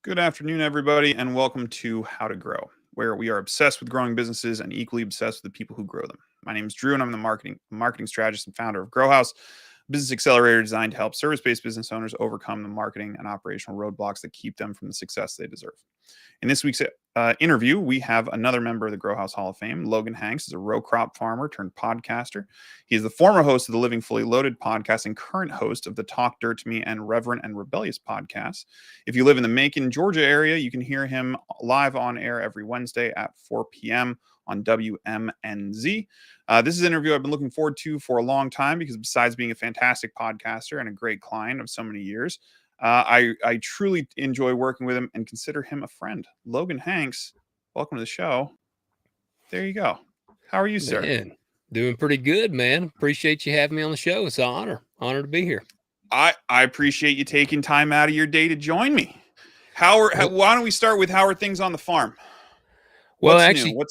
Good afternoon, everybody, and welcome to How to Grow, where we are obsessed with growing businesses and equally obsessed with the people who grow them. My name is Drew, and I'm the marketing strategist and founder of Grohaus, a business accelerator designed to help service-based business owners overcome the marketing and operational roadblocks that keep them from the success they deserve. In this week's interview, we have another member of the Grohaus Hall of Fame. Logan Hanks is a row crop farmer turned podcaster. He is the former host of the Living Fully Loaded podcast and current host of the Talk Dirt to Me and Reverent and Rebellious podcasts. If you live in the Macon, Georgia area, you can hear him live on air every Wednesday at 4 p.m. on WMNZ. This is an interview I've been looking forward to for a long time because besides being a fantastic podcaster and a great client of so many years, I truly enjoy working with him and consider him a friend. Logan Hanks, welcome to the show. There you go. How are you, sir? Man, doing pretty good, man. Appreciate you having me on the show. It's an honor to be here. I appreciate you taking time out of your day to join me. Why don't we start with how are things on the farm? What's new?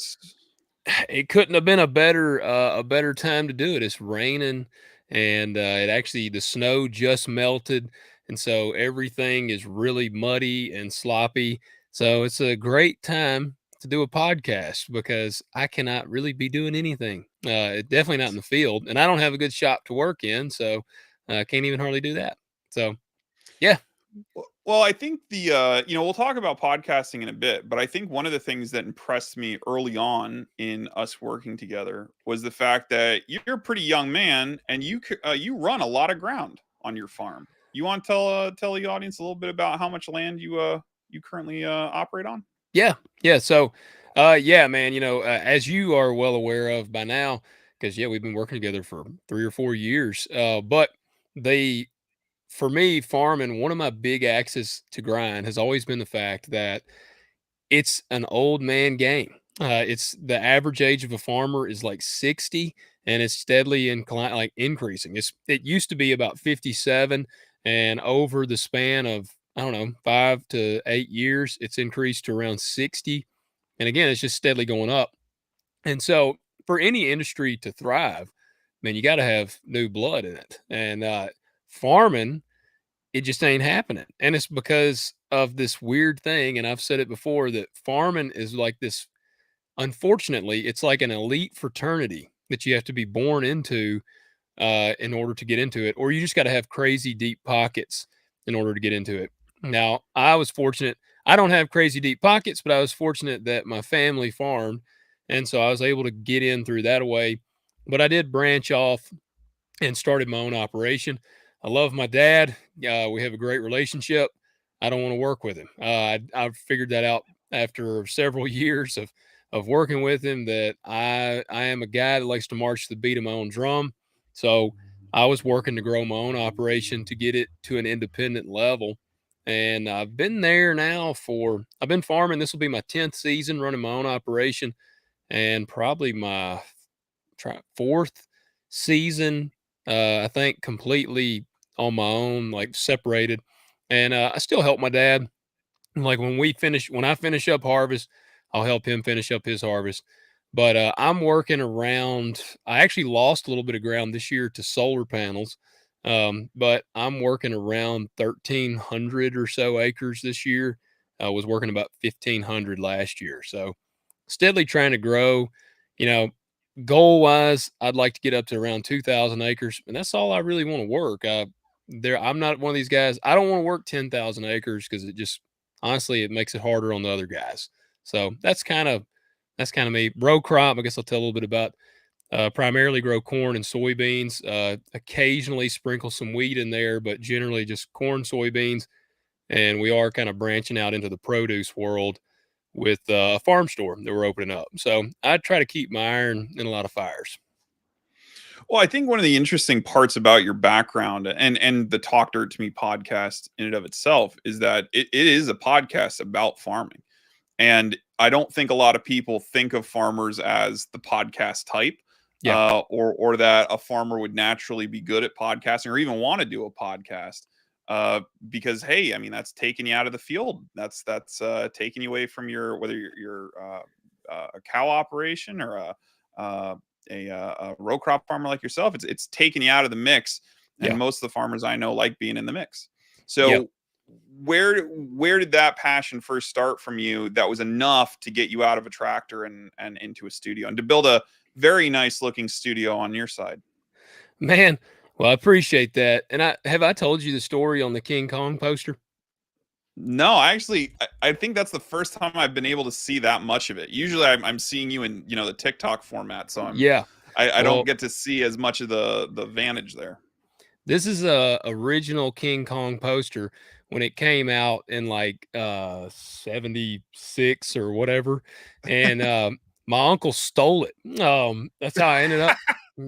It couldn't have been a better time to do it. It's raining, and the snow just melted, and so everything is really muddy and sloppy. So it's a great time to do a podcast because I cannot really be doing anything. Definitely not in the field, and I don't have a good shop to work in, so I can't even hardly do that. So, yeah. Well, I think we'll talk about podcasting in a bit, but I think one of the things that impressed me early on in us working together was the fact that you're a pretty young man and you run a lot of ground on your farm. You want to tell the audience a little bit about how much land you currently operate on? Yeah. So, man, as you are well aware of by now, because we've been working together for 3 or 4 years. But for me, farming, one of my big axes to grind has always been the fact that it's an old man game. It's the average age of a farmer is like 60, and it's steadily increasing. It used to be about 57, and over the span of I don't know 5 to 8 years, it's increased to around 60. And again, it's just steadily going up. And so, for any industry to thrive, man, you got to have new blood in it. And farming, it just ain't happening. And it's because of this weird thing. And I've said it before that farming is like this, unfortunately, it's like an elite fraternity that you have to be born into in order to get into it, or you just got to have crazy deep pockets in order to get into it. Now, I was fortunate. I don't have crazy deep pockets, but I was fortunate that my family farmed. And so I was able to get in through that way. But I did branch off and started my own operation. I love my dad. We have a great relationship. I don't want to work with him. I figured that out after several years of working with him that I am a guy that likes to march to the beat of my own drum. So I was working to grow my own operation to get it to an independent level. And I've been there now I've been farming. This will be my 10th season running my own operation and probably my fourth season, I think, completely on my own, like separated. And I still help my dad. Like when I finish up harvest, I'll help him finish up his harvest. But I'm working around, I actually lost a little bit of ground this year to solar panels. But I'm working around 1,300 or so acres this year. I was working about 1,500 last year. So steadily trying to grow, you know, goal wise, I'd like to get up to around 2,000 acres. And that's all I really want to work. I'm not one of these guys. I don't want to work 10,000 acres because it just, honestly, it makes it harder on the other guys. So that's kind of me. Row crop, I guess I'll tell a little bit about. Primarily grow corn and soybeans. Occasionally sprinkle some wheat in there, but generally just corn, soybeans. And we are kind of branching out into the produce world with a farm store that we're opening up. So I try to keep my iron in a lot of fires. Well, I think one of the interesting parts about your background and the Talk Dirt to Me podcast in and of itself is that it is a podcast about farming. And I don't think a lot of people think of farmers as the podcast type. Yeah. Or that a farmer would naturally be good at podcasting or even want to do a podcast. Because hey, I mean that's taking you out of the field. That's taking you away from whether you're a cow operation or a row crop farmer like yourself. It's taking you out of the mix, and Yeah. most of the farmers I know like being in the mix. Yep. So where did that passion first start from you that was enough to get you out of a tractor and into a studio and to build a very nice looking studio on your side? Man, well, I appreciate that. And I told you the story on the King Kong poster? No, I think that's the first time I've been able to see that much of it. Usually I'm seeing you in, the TikTok format, so Yeah. I don't Well, get to see as much of the vantage there. this is a original King Kong poster when it came out in like 76 or whatever. And my uncle stole it. That's how I ended up.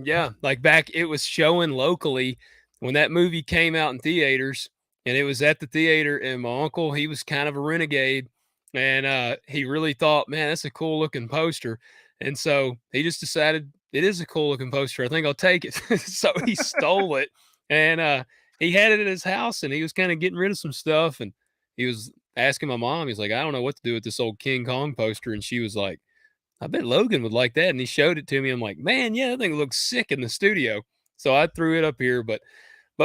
Yeah, like back it was showing locally when that movie came out in theaters, and it was at the theater, and my uncle, he was kind of a renegade, and he really thought, man, that's a cool looking poster. And so he just decided it is a cool looking poster. I think I'll take it. So he stole it, and he had it at his house, and he was kind of getting rid of some stuff, and he was asking my mom, he's like, I don't know what to do with this old King Kong poster. And she was like, I bet Logan would like that. And he showed it to me. I'm like, man, yeah, that thing looks sick in the studio. So I threw it up here. But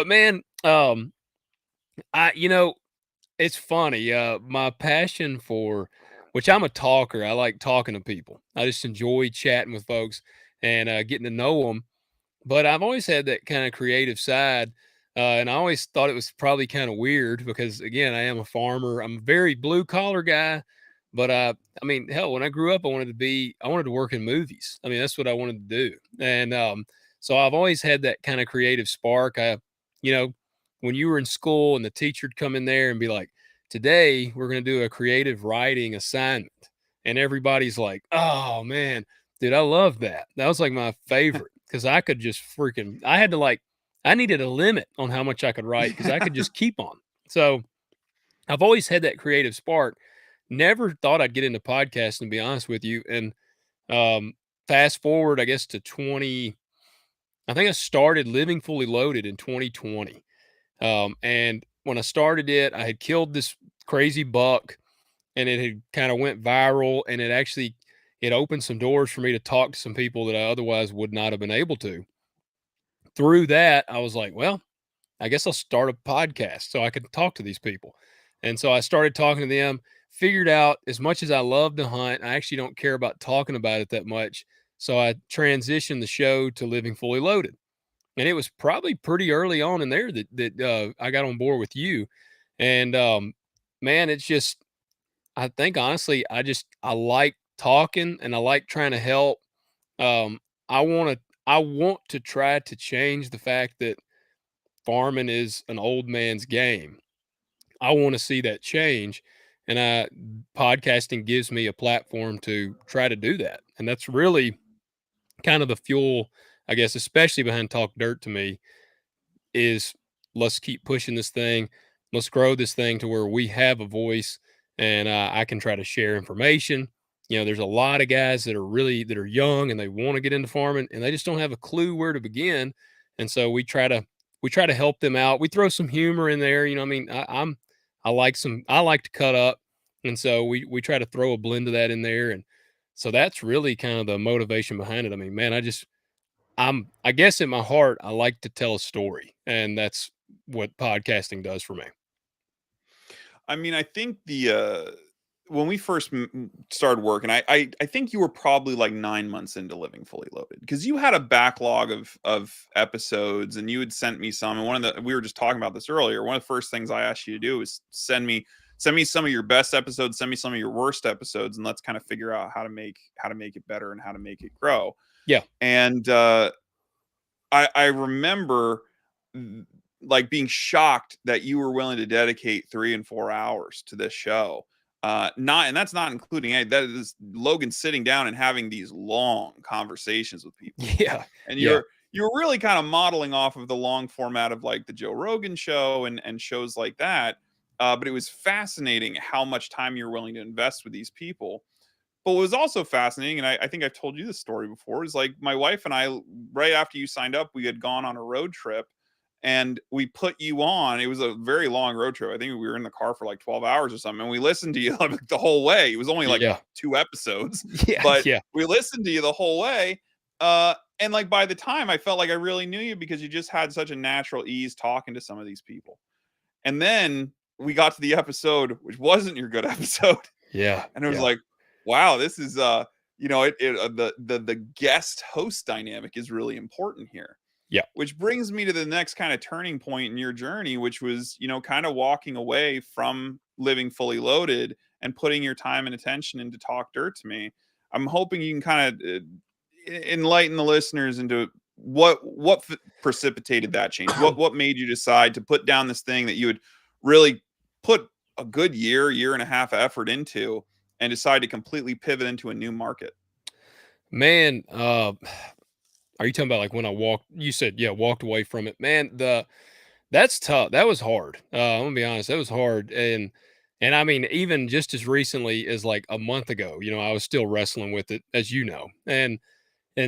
man, I it's funny. My passion for, which I'm a talker. I like talking to people. I just enjoy chatting with folks and getting to know them. But I've always had that kind of creative side, and I always thought it was probably kind of weird because, again, I am a farmer. I'm a very blue collar guy, but I mean, hell, when I grew up, I wanted to work in movies. I mean, that's what I wanted to do, and so I've always had that kind of creative spark. You know, when you were in school and the teacher'd come in there and be like, "Today we're going to do a creative writing assignment," and everybody's like, "Oh man." Dude, I love that. That was like my favorite because I could just freaking I had to like I needed a limit on how much I could write because I could just keep on. So I've always had that creative spark. Never thought I'd get into podcasting, to be honest with you. And um, fast forward, I guess, to 20, I think I started Living Fully Loaded in 2020. And when I started it, I had killed this crazy buck, and it had kind of went viral, and it opened some doors for me to talk to some people that I otherwise would not have been able to. Through that, I was like, well, I guess I'll start a podcast so I could talk to these people. And so I started talking to them, figured out as much as I love to hunt, I actually don't care about talking about it that much. So I transitioned the show to Living Fully Loaded. And it was probably pretty early on in there that I got on board with you. And man, it's just I think honestly, I like talking and I like trying to help. Um, I want to try to change the fact that farming is an old man's game. I want to see that change, and podcasting gives me a platform to try to do that. And that's really kind of the fuel, I guess, especially behind Talk Dirt to me is let's keep pushing this thing. Let's grow this thing to where we have a voice, and I can try to share information. There's a lot of guys that are young and they want to get into farming and they just don't have a clue where to begin. And so we try to help them out. We throw some humor in there. I mean, I like to cut up. And so we try to throw a blend of that in there. And so that's really kind of the motivation behind it. I mean, man, I guess in my heart, I like to tell a story, and that's what podcasting does for me. I mean, I think when we first started working, I think you were probably like 9 months into Living Fully Loaded because you had a backlog of episodes, and you had sent me some. And we were just talking about this earlier. One of the first things I asked you to do was send me some of your best episodes, send me some of your worst episodes, and let's kind of figure out how to make it better and how to make it grow. Yeah. And I remember like being shocked that you were willing to dedicate 3 and 4 hours to this show. And that's not including that is Logan sitting down and having these long conversations with people. Yeah. And Yeah. you're really kind of modeling off of the long format of like the Joe Rogan show and shows like that. But it was fascinating how much time you're willing to invest with these people. But what was also fascinating, and I think I've told you this story before, is like my wife and I, right after you signed up, we had gone on a road trip and we put you on. It was a very long road trip. I think we were in the car for like 12 hours or something. And we listened to you like the whole way. It was only like Yeah. 2 episodes, Yeah. but Yeah. we listened to you the whole way. And like by the time I felt like I really knew you because you just had such a natural ease talking to some of these people. And then we got to the episode, which wasn't your good episode. Yeah. And it was Yeah. like, wow, this is, the guest host dynamic is really important here. Yeah. Which brings me to the next kind of turning point in your journey, which was, kind of walking away from Living Fully Loaded and putting your time and attention into Talk Dirt to Me. I'm hoping you can kind of enlighten the listeners into what precipitated that change. What made you decide to put down this thing that you had really put a good year and a half effort into, and decide to completely pivot into a new market? Man, are you talking about like when I walked? You said, yeah, walked away from it. Man, that's tough. That was hard. I'm gonna be honest, that was hard. And I mean, even just as recently as like a month ago, I was still wrestling with it, as you know. And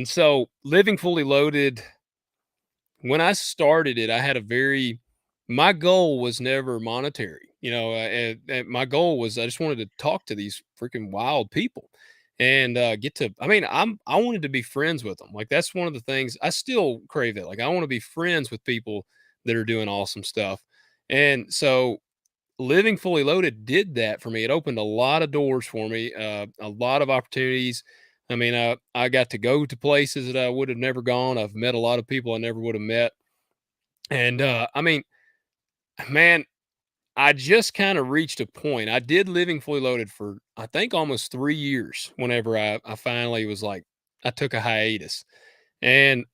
so Living Fully Loaded, when I started it, I had my goal was never monetary, and my goal was I just wanted to talk to these freaking wild people and I wanted to be friends with them. Like, that's one of the things I still crave that. Like, I want to be friends with people that are doing awesome stuff. And so Living Fully Loaded did that for me. It opened a lot of doors for me, a lot of opportunities. I mean, I got to go to places that I would have never gone. I've met a lot of people I never would have met. And I mean, man, I just kind of reached a point. I did Living Fully Loaded for, I think, almost 3 years whenever I finally was like, I took a hiatus. And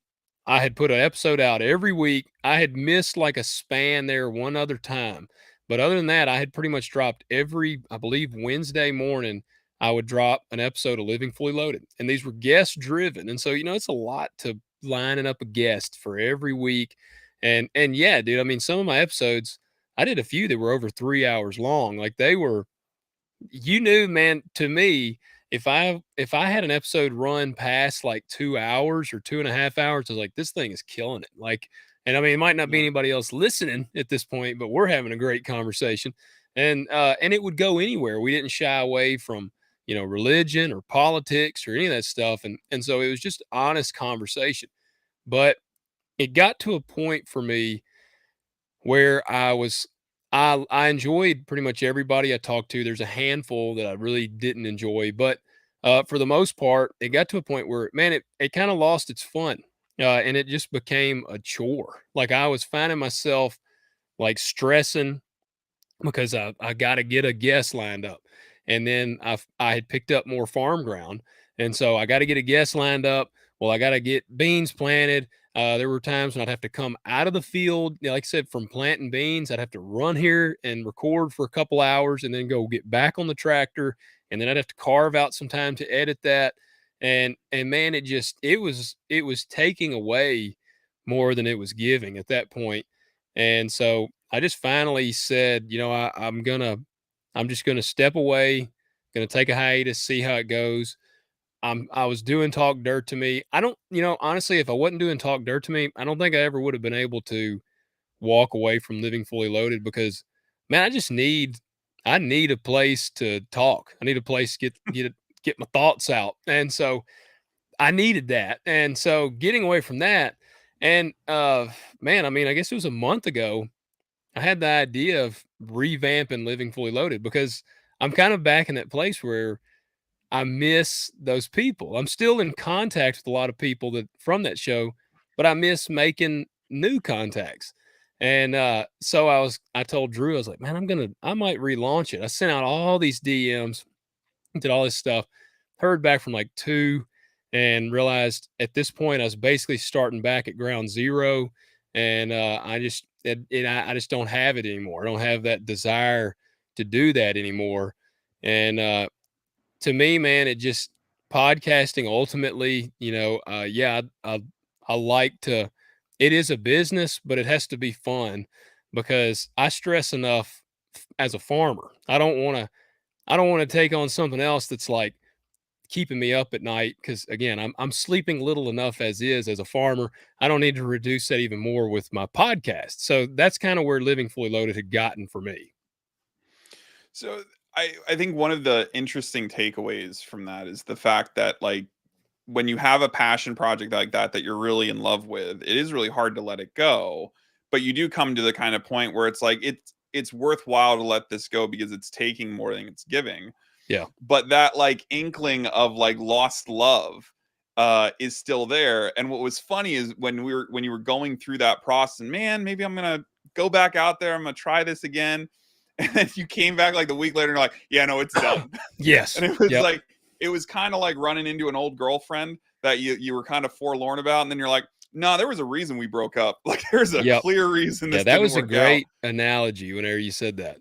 I had put an episode out every week. I had missed like a span there one other time. But other than that, I had pretty much dropped I believe, Wednesday morning, I would drop an episode of Living Fully Loaded. And these were guest driven. And so, it's a lot to lining up a guest for every week. And yeah, dude, I mean, some of my episodes, I did a few that were over 3 hours long. Like, they were, man, to me, if I had an episode run past like 2 hours or 2.5 hours, I was like, this thing is killing it. Like, and I mean, it might not be Yeah. anybody else listening at this point, but we're having a great conversation. And it would go anywhere. We didn't shy away from, religion or politics or any of that stuff. And so it was just honest conversation. But it got to a point for me where I enjoyed pretty much everybody I talked to. There's a handful that I really didn't enjoy, but for the most part, it got to a point where, man, it kind of lost its fun, and it just became a chore. Like, I was finding myself like stressing because I got to get a guest lined up, and then I had picked up more farm ground, and so I got to get a guest lined up. Well, I got to get beans planted. There were times when I'd have to come out of the field, like I said, from planting beans. I'd have to run here and record for a couple hours, and then go get back on the tractor, and then I'd have to carve out some time to edit that. And man, it was taking away more than it was giving at that point. And so I just finally said, I'm just gonna step away, gonna take a hiatus, see how it goes. I was doing Talk Dirt to Me. I don't, honestly, if I wasn't doing Talk Dirt to Me, I don't think I ever would have been able to walk away from Living Fully Loaded because, man, I need a place to talk. I need a place to get my thoughts out. And so I needed that. And so getting away from that, and man, I mean, I guess it was a month ago I had the idea of revamping Living Fully Loaded because I'm kind of back in that place where I miss those people. I'm still in contact with a lot of people that from that show, but I miss making new contacts. And so I told Drew, I was like, man, I might relaunch it. I sent out all these DMs, did all this stuff, heard back from like two, and realized at this point I was basically starting back at ground zero. And I just don't have it anymore. I don't have that desire to do that anymore. And to me, man, it just podcasting ultimately, yeah, I like to. It is a business, but it has to be fun because I stress enough as a farmer. I don't want to take on something else that's like keeping me up at night because again, I'm sleeping little enough as is as a farmer. I don't need to reduce that even more with my podcast. So that's kind of where Living Fully Loaded had gotten for me. So I think one of the interesting takeaways from that is the fact that, like, when you have a passion project like that you're really in love with, it is really hard to let it go. But you do come to the kind of point where it's like it's worthwhile to let this go because it's taking more than it's giving. Yeah. But that like inkling of like lost love is still there. And what was funny is when you were going through that process, and man, maybe I'm gonna go back out there, I'm gonna try this again. And then you came back like the week later and you're like, yeah, no, it's done. Yes. And it was Yep. like, it was kind of like running into an old girlfriend that you were kind of forlorn about, and then you're like, no, there was a reason we broke up. Like there's a Yep. clear reason Yeah, this that didn't was a work out. great analogy whenever you said that.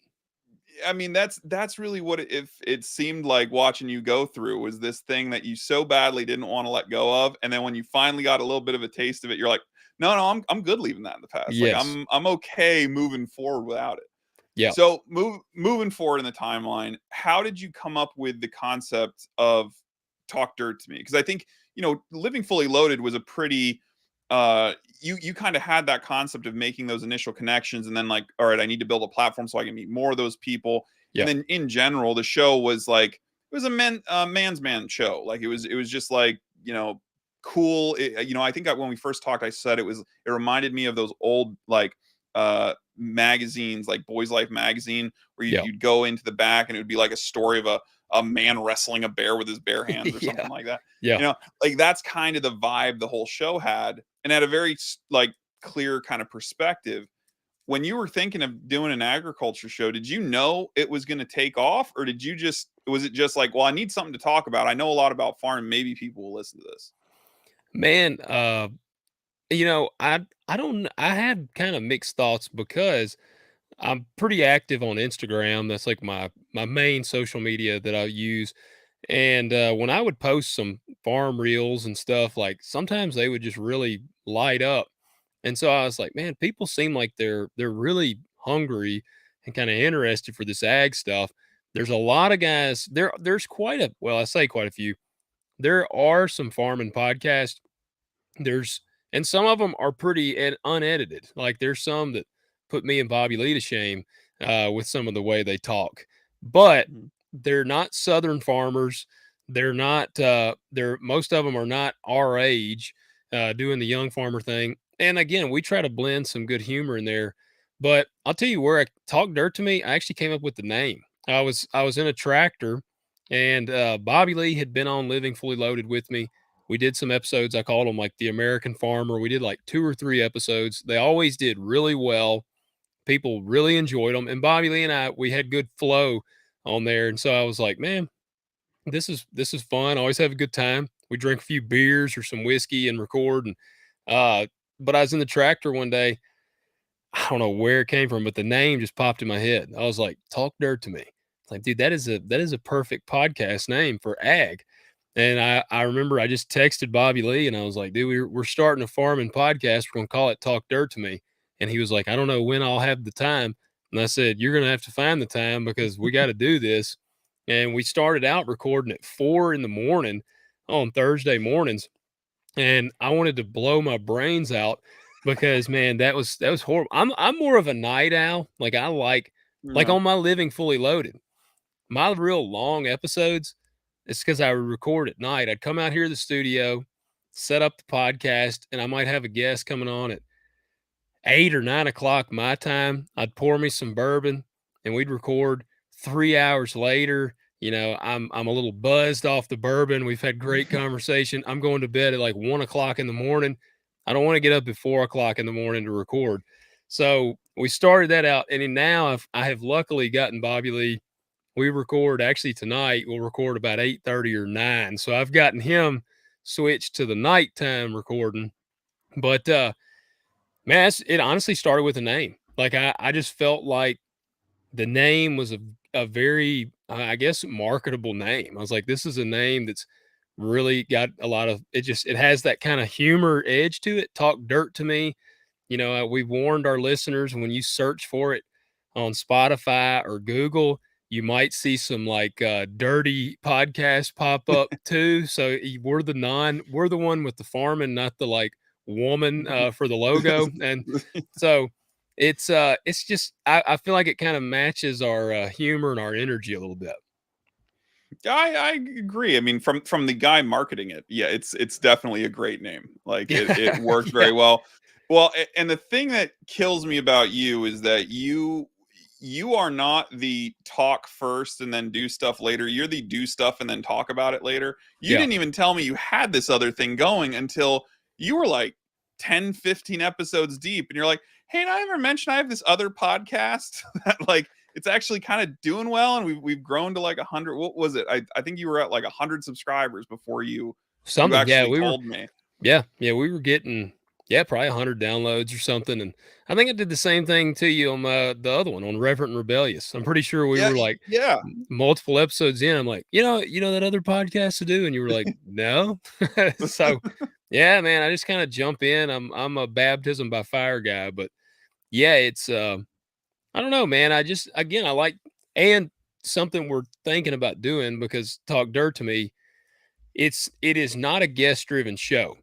I mean, that's really what it seemed like watching you go through, was this thing that you so badly didn't want to let go of, and then when you finally got a little bit of a taste of it, you're like, no, I'm good leaving that in the past. Like Yes. I'm okay moving forward without it. Yeah. So moving forward in the timeline, how did you come up with the concept of Talk Dirt to Me? Because I think, Living Fully Loaded was a pretty you kind of had that concept of making those initial connections, and then like, all right, I need to build a platform so I can meet more of those people. And Yeah. then in general, the show was like, it was a man's man show. Like it was just like, cool. I think when we first talked, I said it reminded me of those old like magazines, like Boys Life magazine, where Yeah. you'd go into the back and it would be like a story of a man wrestling a bear with his bare hands or Yeah. something like that. Yeah. Like that's kind of the vibe the whole show had, and had a very like clear kind of perspective. When you were thinking of doing an agriculture show, did you know it was going to take off, or was it just like, well, I need something to talk about, I know a lot about farm, maybe people will listen to this? Man, I don't I had kind of mixed thoughts because I'm pretty active on Instagram. That's like my main social media that I use. And when I would post some farm reels and stuff, like sometimes they would just really light up. And so I was like, man, people seem like they're really hungry and kind of interested for this ag stuff. There's a lot of guys there's I say quite a few. There are some farming podcasts. There's and some of them are pretty unedited. Like there's some that put me and Bobby Lee to shame with some of the way they talk. But Mhm. they're not Southern farmers. They're not. They're most of them are not our age, doing the young farmer thing. And again, we try to blend some good humor in there. But I'll tell you where I talk dirt to me. I actually came up with the name. I was in a tractor, and Bobby Lee had been on Living Fully Loaded with me. We did some episodes. I called them like the American Farmer. We did like 2 or 3 episodes. They always did really well. People really enjoyed them. And Bobby Lee and I, we had good flow on there. And so I was like, man, this is fun. I always have a good time. We drink a few beers or some whiskey and record. And but I was in the tractor one day. I don't know where it came from, but the name just popped in my head. I was like, Talk Dirt to Me. Like, dude, that is a perfect podcast name for ag. And I remember I just texted Bobby Lee and I was like, dude, we're starting a farming podcast. We're gonna call it Talk Dirt to Me. And he was like, I don't know when I'll have the time. And I said, you're gonna have to find the time because we got to do this. And we started out recording at 4 in the morning on Thursday mornings. And I wanted to blow my brains out because man, that was horrible. I'm more of a night owl. Like I like Yeah. on my Living Fully Loaded, my real long episodes, it's because I would record at night. I'd come out here to the studio, set up the podcast, and I might have a guest coming on at 8 or 9 o'clock my time. I'd pour me some bourbon and we'd record 3 hours later. I'm a little buzzed off the bourbon. We've had great conversation. I'm going to bed at like 1 o'clock in the morning. I don't want to get up at 4 o'clock in the morning to record. So we started that out. And then now I have luckily gotten Bobby Lee. We record actually tonight. We'll record about 8:30 or 9. So I've gotten him switched to the nighttime recording. But man, it honestly started with a name. Like I just felt like the name was a very, I guess, marketable name. I was like, this is a name that's really got a lot of it has that kind of humor edge to it. Talk Dirt to Me. We warned our listeners when you search for it on Spotify or Google, you might see some like dirty podcasts pop up too. So we're the one with the farming, not the like woman for the logo. And so it's just I feel like it kind of matches our humor and our energy a little bit. I agree. I mean, from the guy marketing it, yeah, it's definitely a great name. Like it worked Yeah. very well. Well, and the thing that kills me about you is that you are not the talk first and then do stuff later. You're the do stuff and then talk about it later. You Yeah. didn't even tell me you had this other thing going until you were like 10, 15 episodes deep. And you're like, hey, did I ever mention I have this other podcast that like it's actually kind of doing well, and we've grown to like 100. What was it? I think you were at like 100 subscribers before you Something. Yeah, actually we were. told me. Yeah, we were getting probably 100 downloads or something, and I think I did the same thing to you on the other one on Reverent and Rebellious. I'm pretty sure we Yeah, were like yeah. multiple episodes in. I'm like, you know that other podcast to do, and you were like, no. So, yeah, man, I just kind of jump in. I'm a baptism by fire guy, but yeah, it's I don't know, man. I just again I like and something we're thinking about doing because Talk Dirt to me, it is not a guest driven show.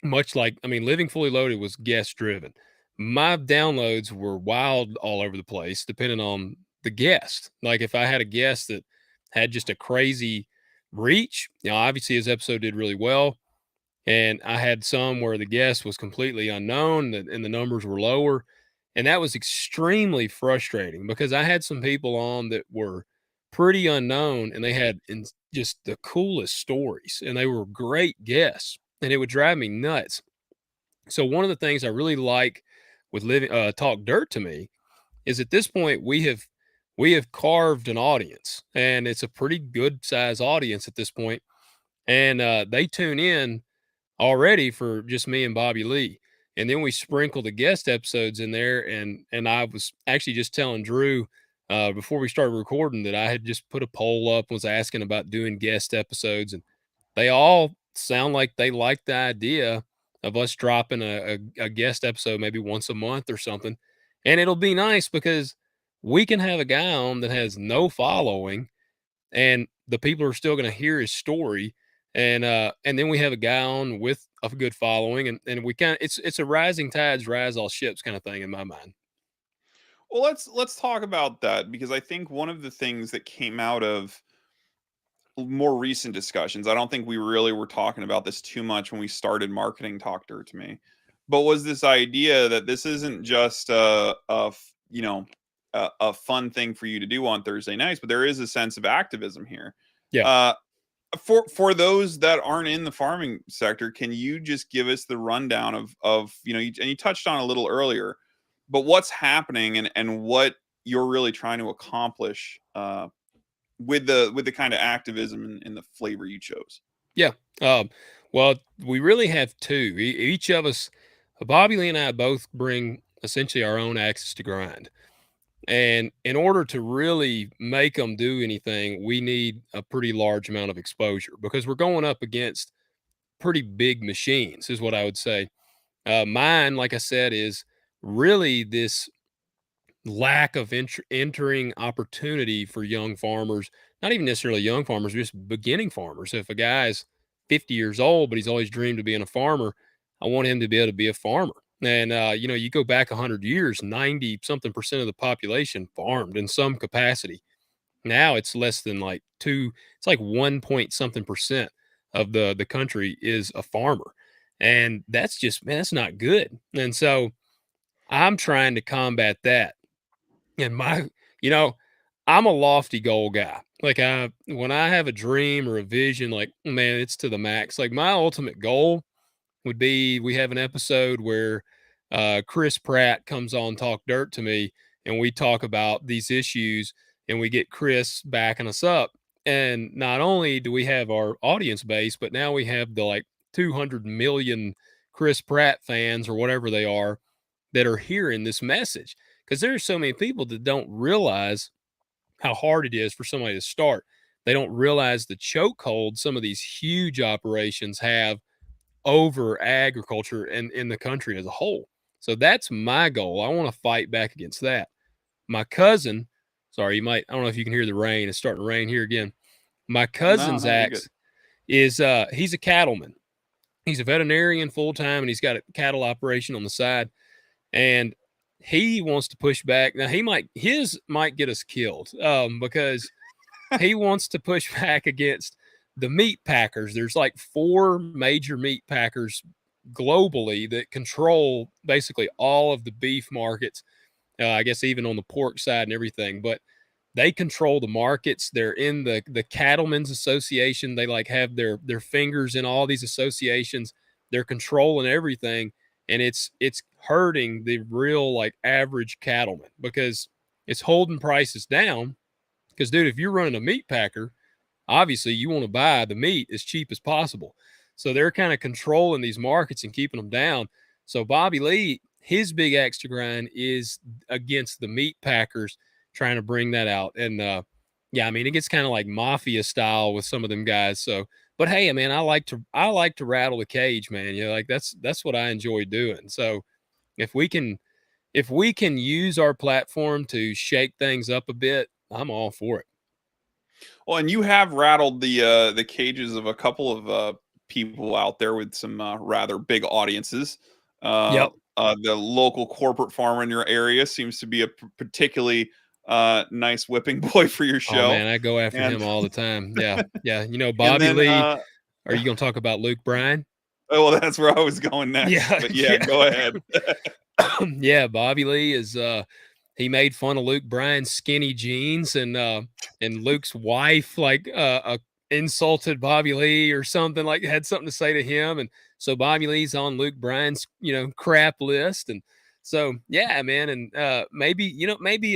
Much like, I mean, Living Fully Loaded was guest driven. My downloads were wild all over the place, depending on the guest. Like if I had a guest that had just a crazy reach, obviously his episode did really well. And I had some where the guest was completely unknown and the numbers were lower. And that was extremely frustrating because I had some people on that were pretty unknown and they had just the coolest stories and they were great guests and it would drive me nuts. So one of the things I really like with living Talk Dirt to me is at this point we have carved an audience and it's a pretty good size audience at this point, and they tune in already for just me and Bobby Lee. And then we sprinkle the guest episodes in there. And I was actually just telling Drew before we started recording that I had just put a poll up, was asking about doing guest episodes, and they all sound like they like the idea of us dropping a guest episode maybe once a month or something. And it'll be nice because we can have a guy on that has no following and the people are still going to hear his story, and then we have a guy on with a good following, and we kind of it's a rising tides rise all ships kind of thing in my mind. Well, let's talk about that, because I think one of the things that came out of more recent discussions, I don't think we really were talking about this too much when we started marketing Talk Dirt to Me, but was this idea that this isn't just a fun thing for you to do on Thursday nights, but there is a sense of activism here. Yeah. Uh, for those that aren't in the farming sector, can you just give us the rundown of and you touched on a little earlier, but what's happening and what you're really trying to accomplish with the kind of activism and the flavor you chose? Yeah. Well, we really have two. Each of us, Bobby Lee and I both bring essentially our own axes to grind. And in order to really make them do anything, we need a pretty large amount of exposure because we're going up against pretty big machines, is what I would say. Mine, like I said, is really this lack of entering opportunity for young farmers, not even necessarily young farmers, just beginning farmers. If a guy's 50 years old, but he's always dreamed of being a farmer, I want him to be able to be a farmer. And, you go back 100 years, 90 something percent of the population farmed in some capacity. Now it's less than like it's like 1 point something percent of the country is a farmer. And that's just, man, that's not good. And so I'm trying to combat that. And you know, I'm a lofty goal guy. Like when I have a dream or a vision, like, man, it's to the max. Like my ultimate goal would be we have an episode where Chris Pratt comes on Talk Dirt to Me and we talk about these issues and we get Chris backing us up. And not only do we have our audience base, but now we have the like 200 million Chris Pratt fans or whatever they are that are hearing this message. Because there's so many people that don't realize how hard it is for somebody to start. They don't realize the chokehold some of these huge operations have over agriculture and in the country as a whole. So that's my goal. I want to fight back against that. My cousin, sorry, I don't know if you can hear the rain. It's starting to rain here again. My No, cousin's no, you're good. axe is he's a cattleman. He's a veterinarian full time and he's got a cattle operation on the side. And he wants to push back. Now his might get us killed because he wants to push back against the meat packers. There's like 4 major meat packers globally that control basically all of the beef markets. I guess even on the pork side and everything. But they control the markets. They're in the Cattlemen's Association. They like have their fingers in all these associations. They're controlling everything, and it's hurting the real like average cattleman because it's holding prices down. Because dude, if you're running a meat packer, obviously you want to buy the meat as cheap as possible. So they're kind of controlling these markets and keeping them down. So Bobby Lee, his big axe to grind is against the meat packers, trying to bring that out. And yeah, I mean it gets kind of like mafia style with some of them guys. So, but hey, man, I like to rattle the cage, man. You know, like that's what I enjoy doing. So if we can use our platform to shake things up a bit, I'm all for it. Well, and you have rattled the cages of a couple of people out there with some rather big audiences. Yep. The local corporate farmer in your area seems to be a particularly nice whipping boy for your Oh show. man, I go after And him all the time. Yeah. Yeah. You know, and Bobby then Lee, are you going to talk about Luke Bryan? oh, well, that's where I was going next. Yeah. But yeah, Yeah. go ahead. Yeah. Bobby Lee is, he made fun of Luke Bryan's skinny jeans and Luke's wife, like, insulted Bobby Lee or something, like had something to say to him. And so Bobby Lee's on Luke Bryan's, crap list. And so, yeah, man. And maybe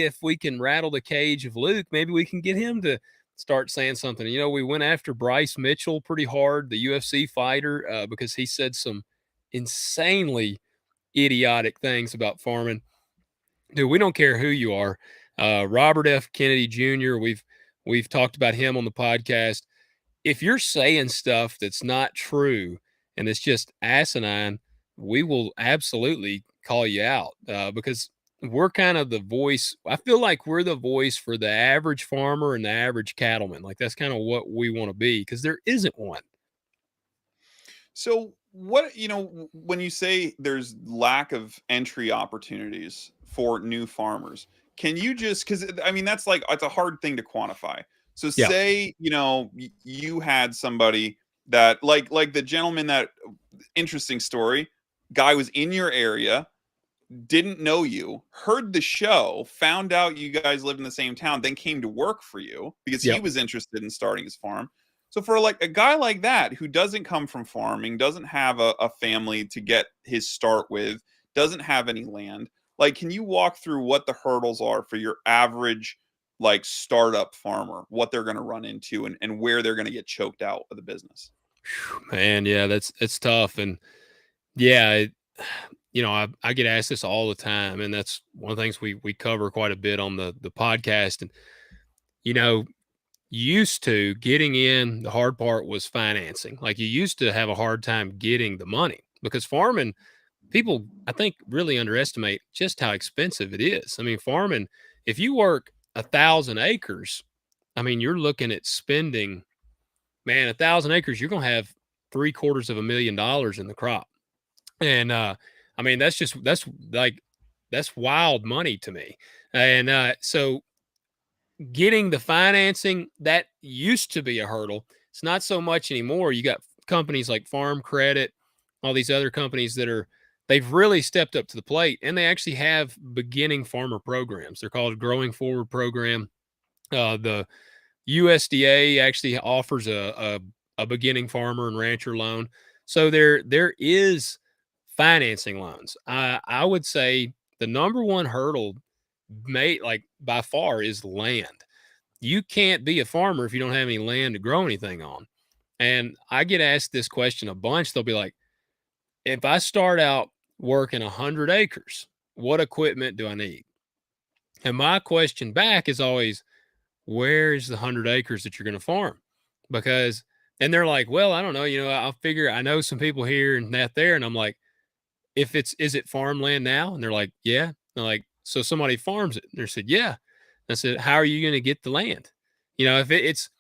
if we can rattle the cage of Luke, maybe we can get him to start saying something. You know, we went after Bryce Mitchell pretty hard, the UFC fighter, because he said some insanely idiotic things about farming. Dude, we don't care who you are. Robert F. Kennedy Jr., we've talked about him on the podcast. If you're saying stuff that's not true and it's just asinine, we will absolutely call you out because we're kind of the voice. I feel like we're the voice for the average farmer and the average cattleman. Like that's kind of what we want to be because there isn't one. So what, when you say there's lack of entry opportunities for new farmers, can you just, because I mean that's like it's a hard thing to quantify. So Yeah. say, you had somebody that like the gentleman that interesting story, guy was in your area, didn't know you, heard the show, found out you guys lived in the same town, then came to work for you because he Yep. was interested in starting his farm. So for like a guy like that who doesn't come from farming, doesn't have a family to get his start with, doesn't have any land, like can you walk through what the hurdles are for your average like startup farmer, what they're going to run into and where they're going to get choked out of the business? Man, yeah, it's tough. And yeah, I get asked this all the time, and that's one of the things we cover quite a bit on the podcast. And you know, used to getting in, the hard part was financing. Like you used to have a hard time getting the money because farming, people I think really underestimate just how expensive it is. I mean, farming, if you work 1,000 acres, I mean, you're looking at spending, man, 1,000 acres, you're gonna have $750,000 in the crop. And I mean, that's wild money to me. And so getting the financing, that used to be a hurdle. It's not so much anymore. You got companies like Farm Credit, all these other companies they've really stepped up to the plate, and they actually have beginning farmer programs. They're called Growing Forward Program. The USDA actually offers a beginning farmer and rancher loan. So there is financing loans. I would say the number one hurdle like by far is land. You can't be a farmer if you don't have any land to grow anything on. And I get asked this question a bunch. They'll be like, if I start out working 100 acres, what equipment do I need? And my question back is always, where's the 100 acres that you're going to farm? Because, and they're like, well, I don't know. I'll figure, I know some people here and that there. And I'm like, is it farmland now? And they're like, yeah. They're like, so somebody farms it. And they said, yeah. I said, how are you going to get the land? If it's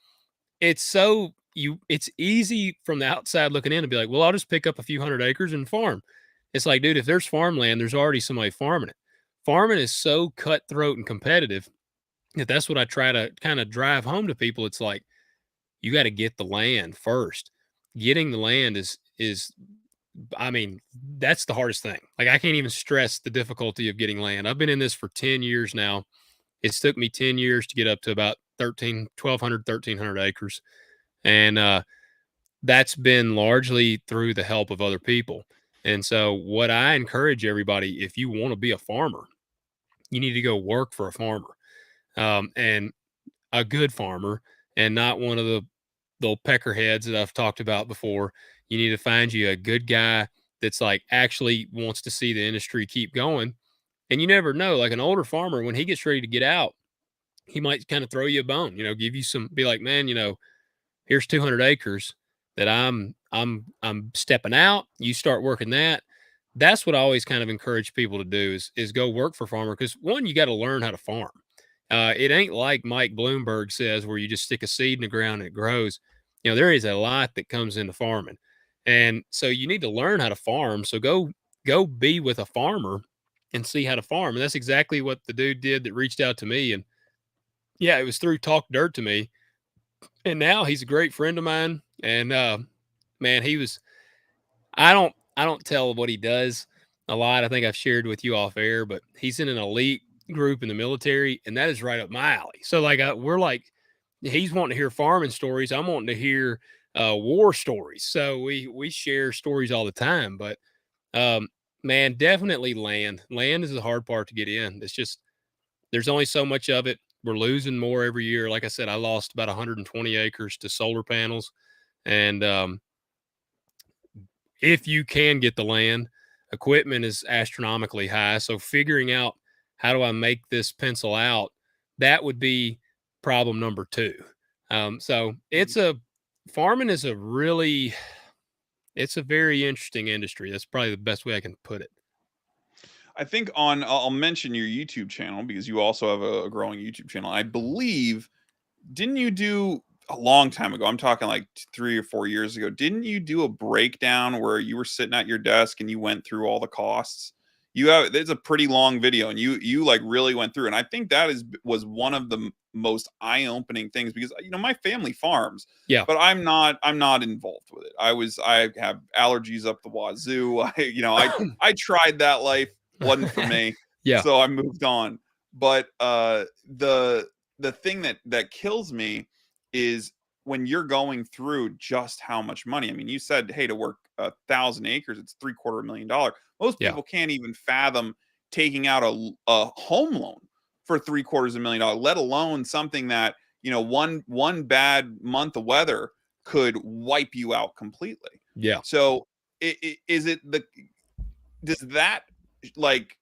so it's easy from the outside looking in to be like, well, I'll just pick up a few 100 acres and farm. It's like, dude, if there's farmland, there's already somebody farming it. Farming is so cutthroat and competitive that that's what I try to kind of drive home to people. It's like, you got to get the land first. Getting the land is I mean, that's the hardest thing. Like, I can't even stress the difficulty of getting land. I've been in this for 10 years now. It's took me 10 years to get up to about 1,200 acres. And that's been largely through the help of other people. And so, what I encourage everybody, if you want to be a farmer, you need to go work for a farmer, and a good farmer, and not one of the little peckerheads that I've talked about before. You need to find you a good guy that's like actually wants to see the industry keep going. And you never know, like an older farmer, when he gets ready to get out, he might kind of throw you a bone, give you some, be like, man, here's 200 acres that I'm stepping out. You start working that. That's what I always kind of encourage people to do is go work for a farmer, because one, you got to learn how to farm. It ain't like Mike Bloomberg says, where you just stick a seed in the ground and it grows. There is a lot that comes into farming, and so you need to learn how to farm. So go be with a farmer and see how to farm. And that's exactly what the dude did that reached out to me. And yeah, it was through Talk Dirt to me, and now he's a great friend of mine. And man, I don't tell what he does a lot. I think I've shared with you off air, but he's in an elite group in the military, and that is right up my alley. So like we're like, he's wanting to hear farming stories. I'm wanting to hear war stories. So we share stories all the time. But um, man, definitely land. Land is the hard part to get in. It's just there's only so much of it. We're losing more every year. Like I said, I lost about 120 acres to solar panels, and if you can get the land, equipment is astronomically high. So figuring out how do I make this pencil out, that would be problem number two. So farming is it's a very interesting industry. That's probably the best way I can put it. I think I'll mention your YouTube channel because you also have a growing YouTube channel. I believe, didn't you do a long time ago? I'm talking like 3 or 4 years ago. Didn't you do a breakdown where you were sitting at your desk and you went through all the costs? It's a pretty long video, and you like really went through. And I think that was one of the most eye-opening things, because my family farms, Yeah. but I'm not involved with it. I have allergies up the wazoo. I tried that life, wasn't for me. Yeah. So I moved on. But the thing that kills me is when you're going through just how much money. I mean, you said, hey, to work 1,000 acres, it's $750,000. Most Yeah. people can't even fathom taking out a home loan for $750,000, let alone something that, one bad month of weather could wipe you out completely. Yeah. So does that, like,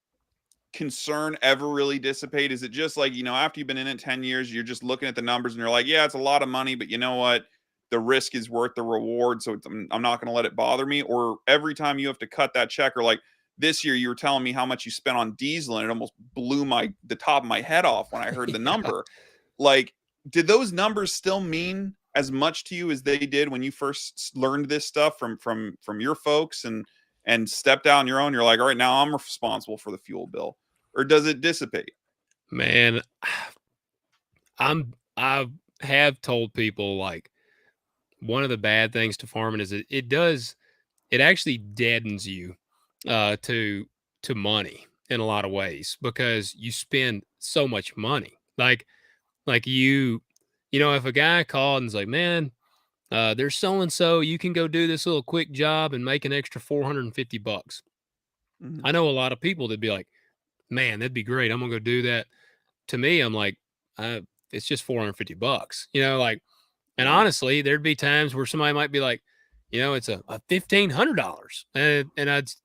concern ever really dissipate? Is it just like, after you've been in it 10 years, you're just looking at the numbers and you're like, yeah, it's a lot of money, but you know what? The risk is worth the reward. So I'm not going to let it bother me. Or every time you have to cut that check, or like this year, you were telling me how much you spent on diesel, and it almost blew the top of my head off when I heard the Yeah. number. Like, did those numbers still mean as much to you as they did when you first learned this stuff from your folks and stepped out on your own? You're like, all right, now I'm responsible for the fuel bill. Or does it dissipate? Man, I have told people, like, one of the bad things to farming is it actually deadens you to money in a lot of ways, because you spend so much money. Like if a guy called and's like, man, there's so and so, you can go do this little quick job and make an extra $450. Mhm. I know a lot of people that'd be like, man, that'd be great. I'm gonna go do that. To me, I'm like, it's just $450. Like, and Yeah. honestly, there'd be times where somebody might be like, it's a $1,500, and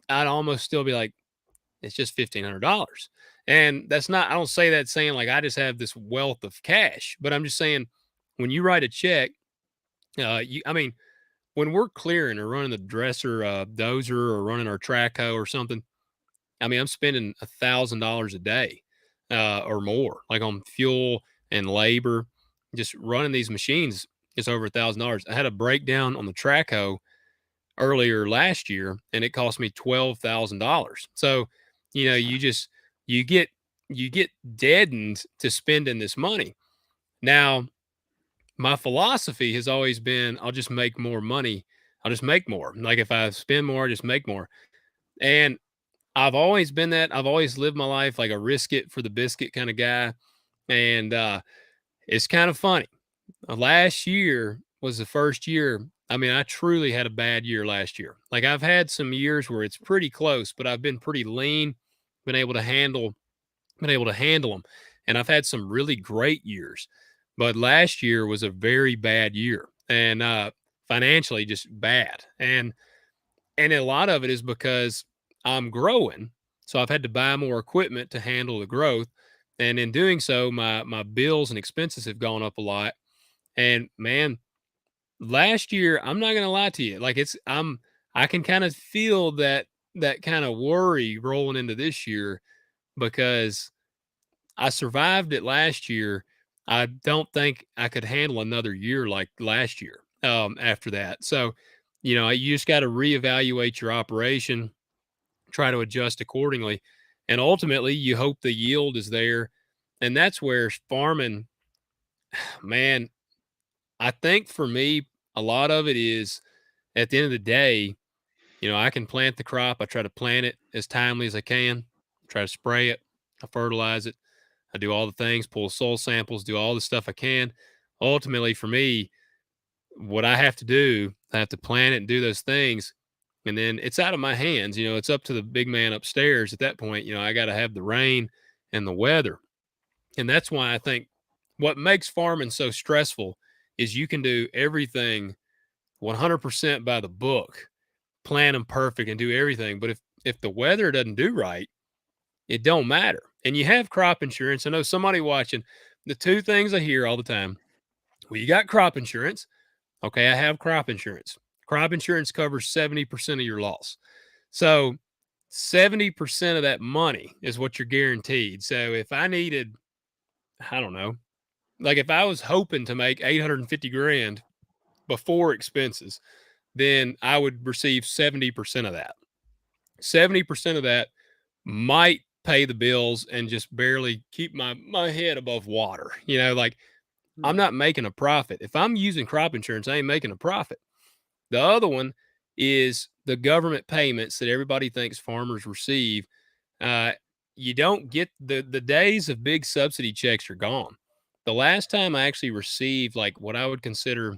I'd almost still be like, it's just $1,500. And that's not, I don't say that saying like I just have this wealth of cash, but I'm just saying, when you write a check, I mean, when we're clearing or running the dresser, dozer, or running our track hoe or something, I mean, I'm spending $1,000 a day, or more, like on fuel and labor. Just running these machines is over $1,000. I had a breakdown on the track hoe earlier last year, and it cost me $12,000. So, you just you get you get deadened to spending this money. Now, my philosophy has always been, I'll just make more money I'll just make more. Like if I spend more, I just make more. And I've always been that. I've always lived my life like a risk it for the biscuit kind of guy. And it's kind of funny. Last year was the first year. I mean, I truly had a bad year last year. Like I've had some years where it's pretty close, but I've been pretty lean, been able to handle, been able to handle them. And I've had some really great years. But last year was a very bad year and financially just bad. And a lot of it is because I'm growing. So I've had to buy more equipment to handle the growth. And in doing so, my bills and expenses have gone up a lot. And man, last year, I'm not gonna lie to you, like I can kind of feel that kind of worry rolling into this year because I survived it last year. I don't think I could handle another year like last year after that. So, you just got to reevaluate your operation, try to adjust accordingly. And ultimately, you hope the yield is there. And that's where farming, man, I think for me, a lot of it is at the end of the day, I can plant the crop. I try to plant it as timely as I can, try to spray it, I fertilize it. I do all the things, pull soil samples, do all the stuff I can. Ultimately, for me, what I have to do, I have to plant it and do those things. And then it's out of my hands. It's up to the big man upstairs at that point. I got to have the rain and the weather. And that's why I think what makes farming so stressful is you can do everything 100% by the book, plan them perfect and do everything. But if the weather doesn't do right, it don't matter. And you have crop insurance. I know somebody watching, the two things I hear all the time. Well, you got crop insurance. Okay, I have crop insurance. Crop insurance covers 70% of your loss. So 70% of that money is what you're guaranteed. So if I needed, I don't know, like if I was hoping to make 850 grand before expenses, then I would receive 70% of that. 70% of that might pay the bills and just barely keep my head above water. Like I'm not making a profit. If I'm using crop insurance, I ain't making a profit. The other one is the government payments that everybody thinks farmers receive. Uh, you don't get the days of big subsidy checks are gone. The last time I actually received like what I would consider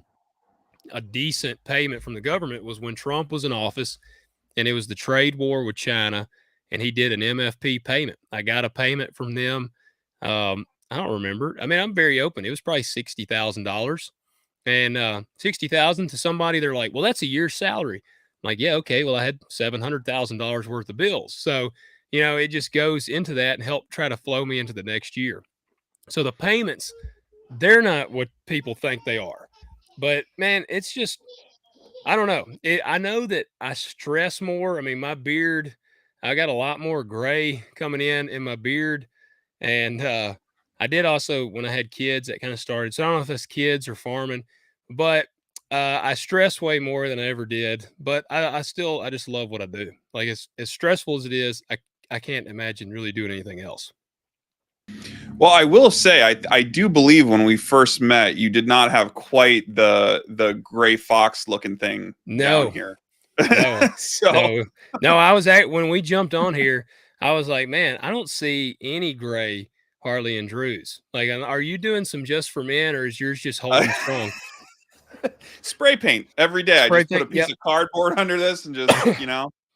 a decent payment from the government was when Trump was in office and it was the trade war with China and he did an MFP payment. I got a payment from them. I don't remember. I mean, I'm very open. It was probably $60,000 and 60,000 to somebody. They're like, well, that's a year's salary. I'm like, yeah, okay. Well, I had $700,000 worth of bills. So, it just goes into that and help try to flow me into the next year. So the payments, they're not what people think they are. But man, it's just, I don't know. I know that I stress more. I mean, my beard, I got a lot more gray coming in my beard. And I did also, when I had kids, that kind of started. So I don't know if it's kids or farming, but I stress way more than I ever did. But I just love what I do. Like as stressful as it is, I can't imagine really doing anything else. Well, I will say, I do believe when we first met, you did not have quite the gray fox looking thing down here. No, So no. I was when we jumped on here, I was like, man, I don't see any gray Harley and Drew's. Like, are you doing some just for men, or is yours just holding strong? spray paint every day. I Spray just put a paint, piece yep. of cardboard under this and just,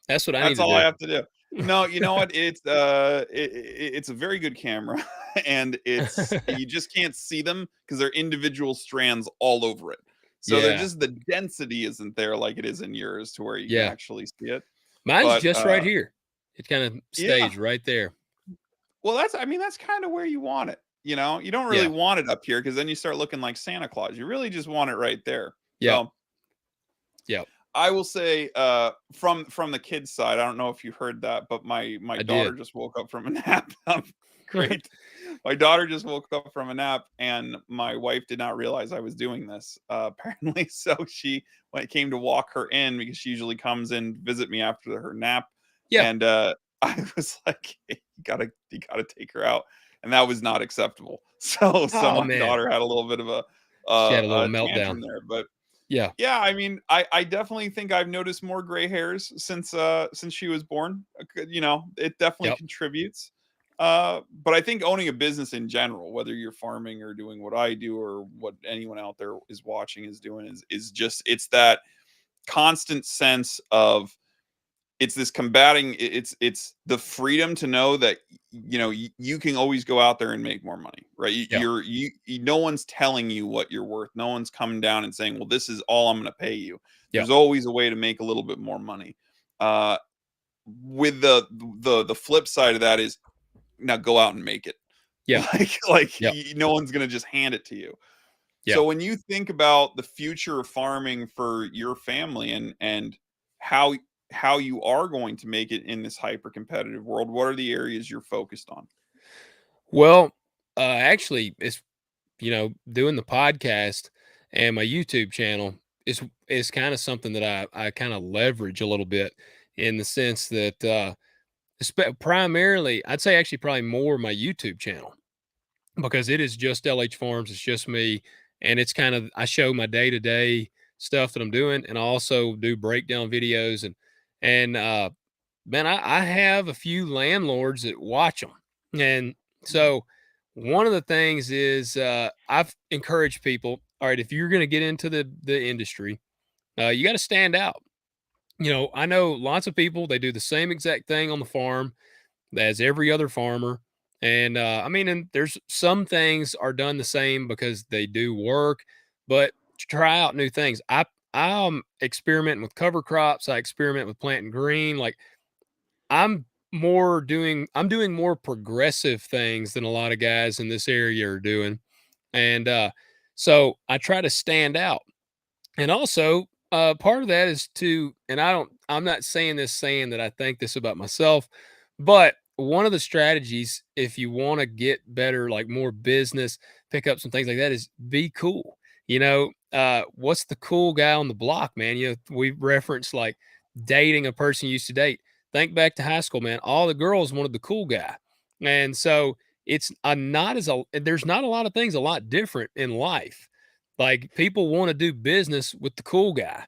That's what I need that's to all I do. have to do. No, you know what? It's a very good camera, and you just can't see them because they're individual strands all over it. So they're Yeah, just, the density isn't there like it is in yours to where you can yeah. actually see it. Mine's But just right here. It kind of yeah, stays right there. well, that's kind of where you want it. You don't really Yeah, want it up here because then you start looking like Santa Claus. You really just want it right there. yeah, So yeah. I will say, from the kids' side, I don't know if you heard that, but my I daughter did. just woke up from a nap. Great. My daughter just woke up from a nap, and my wife did not realize I was doing this. Apparently, so when it came to walk her in, because she usually comes in to visit me after her nap, Yeah. and I was like, hey, you gotta take her out, and that was not acceptable. So Oh my man, daughter had a little bit of she had a little a tantrum meltdown. there, but Yeah. Yeah, I mean, I definitely think I've noticed more gray hairs since she was born. You know, it definitely Yep. contributes. But I think owning a business in general, whether you're farming or doing what I do or what anyone out there is watching is doing, is just it's that constant sense of it's this combating it's the freedom to know that you know you can always go out there and make more money, right? Yeah. No one's telling you what you're worth. No one's coming down and saying, well, this is all I'm going to pay you. Yeah. There's always a way to make a little bit more money. uh with the flip side of that is now go out and make it. Yeah. Yeah. No one's going to just hand it to you. Yeah. So when you think about the future of farming for your family and how how you are going to make it in this hyper competitive world, what are the areas you're focused on? Well, actually, it's doing the podcast and my YouTube channel is kind of something that I kind of leverage a little bit in the sense that primarily I'd say actually probably more my YouTube channel because it is just LH Farms. It's just me, and it's kind of I show my day to day stuff that I'm doing, and I also do breakdown videos and man, I have a few landlords that watch them, and so one of the things is I've encouraged people. All right, if you're going to get into the industry, you got to stand out. I know lots of people, they do the same exact thing on the farm as every other farmer. And I mean, and there's some things are done the same because they do work, but try out new things. I'm experimenting with cover crops. I experiment with planting green. Like I'm doing more progressive things than a lot of guys in this area are doing. And so I try to stand out. And also, part of that is to, and I'm not saying this saying that I think this about myself, but one of the strategies, if you want to get better, like more business, pick up some things like that, is be cool. What's the cool guy on the block, man? We reference like dating a person you used to date. Think back to high school, man. All the girls wanted the cool guy. And so it's not as a, there's not a lot of things a lot different in life. Like people want to do business with the cool guy.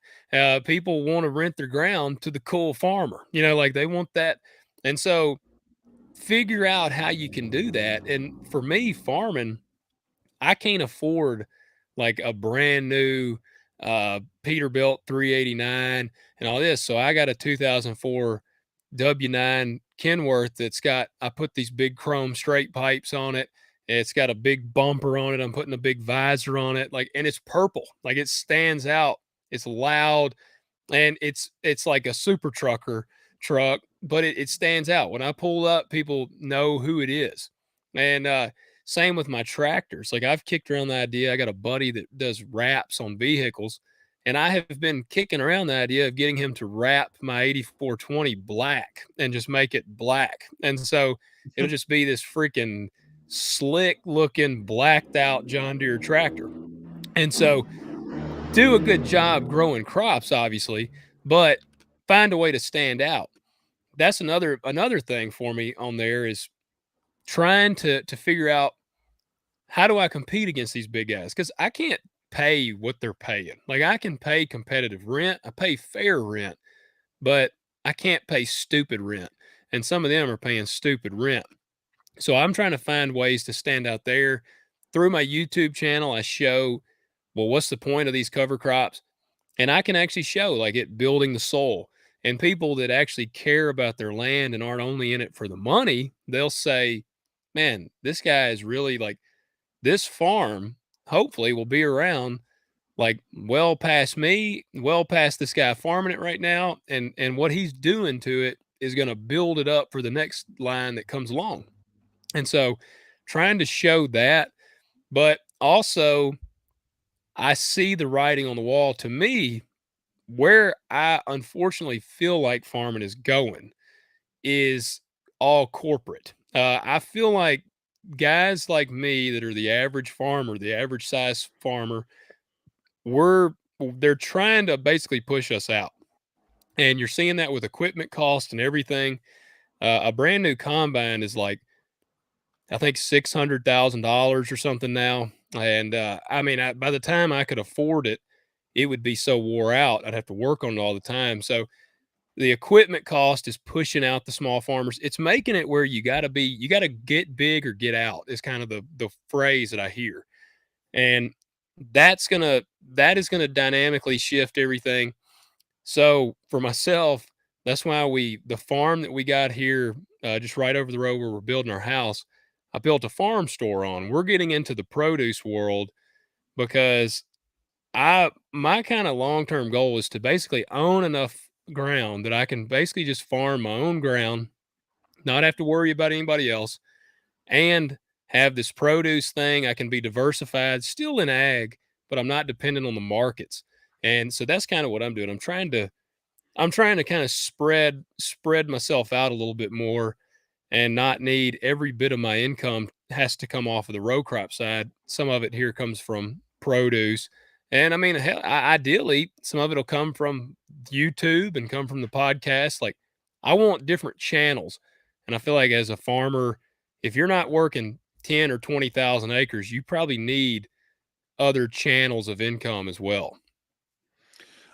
People want to rent their ground to the cool farmer. Like they want that. And so figure out how you can do that. And for me, farming, I can't afford like a brand new Peterbilt 389 and all this. So I got a 2004 W9 Kenworth I put these big chrome straight pipes on it. It's got a big bumper on it. I'm putting a big visor on it. And it's purple. Like it stands out. It's loud. And it's like a super truck, but it stands out. When I pull up, people know who it is. And same with my tractors. Like I've kicked around the idea. I got a buddy that does wraps on vehicles, and I have been kicking around the idea of getting him to wrap my 8420 black and just make it black. And so it'll just be this freaking slick looking blacked out John Deere tractor. And so do a good job growing crops, obviously, but find a way to stand out. That's another thing for me on there is trying to figure out how do I compete against these big guys? Because I can't pay what they're paying. Like I can pay competitive rent, I pay fair rent, but I can't pay stupid rent. And some of them are paying stupid rent. So I'm trying to find ways to stand out there. Through my YouTube channel, I show, well, what's the point of these cover crops? And I can actually show like it building the soul. And people that actually care about their land and aren't only in it for the money, they'll say, man, this guy is really like this farm, hopefully will be around like well past me, well past this guy farming it right now. And what he's doing to it is going to build it up for the next line that comes along. And so trying to show that, but also I see the writing on the wall. To me, where I unfortunately feel like farming is going is all corporate. I feel like guys like me that are the average farmer, the average size farmer, they're trying to basically push us out. And you're seeing that with equipment cost and everything. A brand new combine is like, I think $600,000 or something now. And I mean, by the time I could afford it, it would be so wore out. I'd have to work on it all the time. So the equipment cost is pushing out the small farmers. It's making it where you got to get big or get out is kind of the phrase that I hear. And that is going to dynamically shift everything. So for myself, that's why the farm that we got here, just right over the road where we're building our house, I built a farm store on. We're getting into the produce world because my kind of long-term goal is to basically own enough ground that I can basically just farm my own ground, not have to worry about anybody else, and have this produce thing. I can be diversified, still in ag, but I'm not dependent on the markets. And so that's kind of what I'm doing. I'm trying to kind of spread myself out a little bit more and not need every bit of my income has to come off of the row crop side. Some of it here comes from produce. And I mean, hell, ideally, some of it will come from YouTube and come from the podcast. Like, I want different channels. And I feel like as a farmer, if you're not working 10 or 20,000 acres, you probably need other channels of income as well.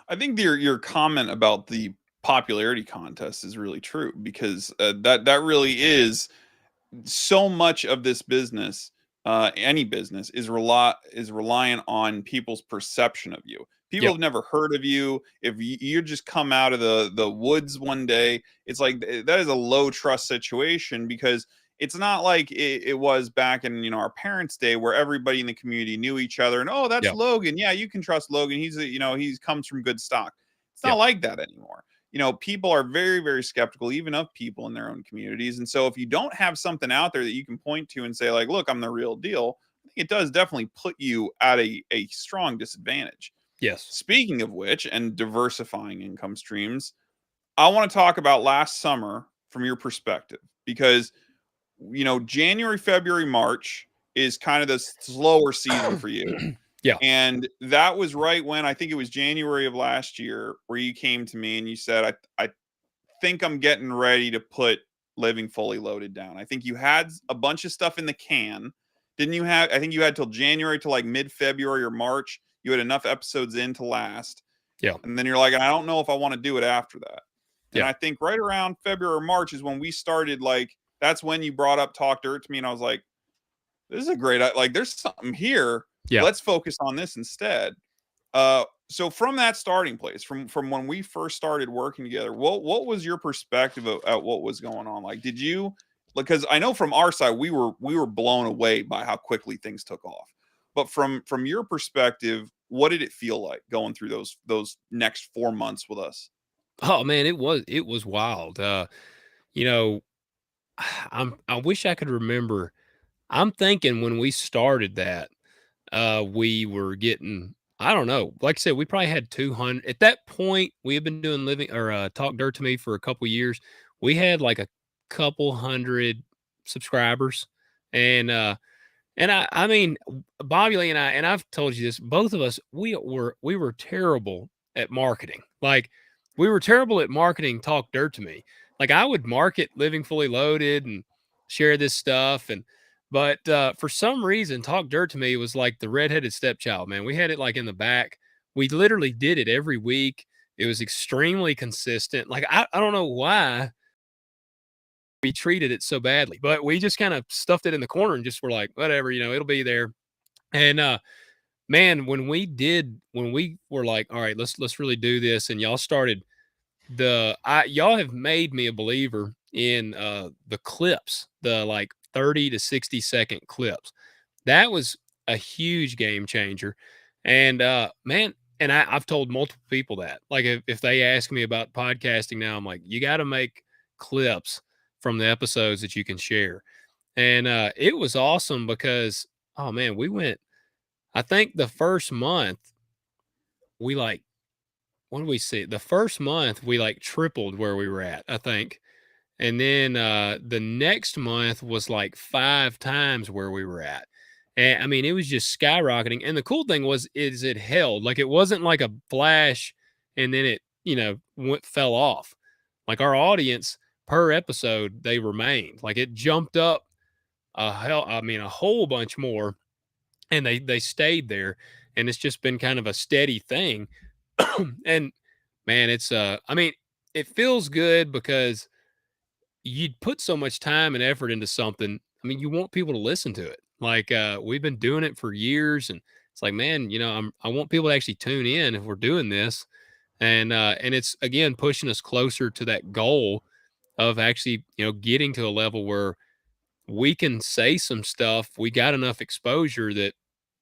I think your comment about the popularity contest is really true because that really is so much of this business, any business is reliant on people's perception of you. People Yep. have never heard of you. If you just come out of the woods one day, it's like that is a low trust situation because it's not like it was back in our parents' day where everybody in the community knew each other and, oh, that's Yep. Logan. Yeah, you can trust Logan. He comes from good stock. It's not Yep. like that anymore. People are very, very skeptical, even of people in their own communities. And so if you don't have something out there that you can point to and say, like, look, I'm the real deal, I think it does definitely put you at a strong disadvantage. Yes. Speaking of which, and diversifying income streams, I want to talk about last summer from your perspective, because, January, February, March is kind of the slower season for you. Yeah. And that was right when I think it was January of last year where you came to me and you said, I think I'm getting ready to put Living Fully Loaded down. I think you had a bunch of stuff in the can. Didn't you have? I think you had till January to like mid-February or March. You had enough episodes in to last. Yeah. And then you're like, I don't know if I want to do it after that. And Yeah. I think right around February or March is when we started, like, that's when you brought up Talk Dirt to me. And I was like, this is a great, like, there's something here. Yeah. Let's focus on this instead. So from that starting place, from when we first started working together, what was your perspective at what was going on? Like, did you, because I know from our side we were blown away by how quickly things took off. But from your perspective, what did it feel like going through those next 4 months with us? Oh man, it was wild. You know, I wish I could remember. I'm thinking when we started that, we were getting, I don't know, like I said, we probably had 200 at that point. We had been doing living or Talk Dirt to Me for a couple years. We had like a couple hundred subscribers, and I mean, Bobby Lee and I, and I've told you this, both of us, we were terrible at marketing. Like, we were terrible at marketing Talk Dirt to Me. Like, I would market Living Fully Loaded and share this stuff, but for some reason, Talk Dirt to Me was like the redheaded stepchild, man. We had it like in the back. We literally did it every week. It was extremely consistent. Like, I don't know why we treated it so badly, but we just kind of stuffed it in the corner and just were like, whatever, it'll be there. And man, when we were like, all right, let's really do this, and y'all started y'all have made me a believer in the clips, the like 30 to 60-second clips. That was a huge game changer. And man, and I've told multiple people that. Like, if they ask me about podcasting now, I'm like, you got to make clips from the episodes that you can share. And it was awesome because, oh man, I think the first month we like, what do we see? The first month we like tripled where we were at, I think. And then the next month was like 5 times where we were at. And I mean, it was just skyrocketing. And the cool thing is it held. Like, it wasn't like a flash and then it, fell off. Like, our audience per episode, they remained. Like, it jumped up a whole bunch more, and they stayed there. and it's just been kind of a steady thing. And man, it's I mean, it feels good because you'd put so much time and effort into something. I mean, you want people to listen to it. Like we've been doing it for years, and it's like, man, I want people to actually tune in if we're doing this, and it's again pushing us closer to that goal of actually, getting to a level where we can say some stuff. We got enough exposure that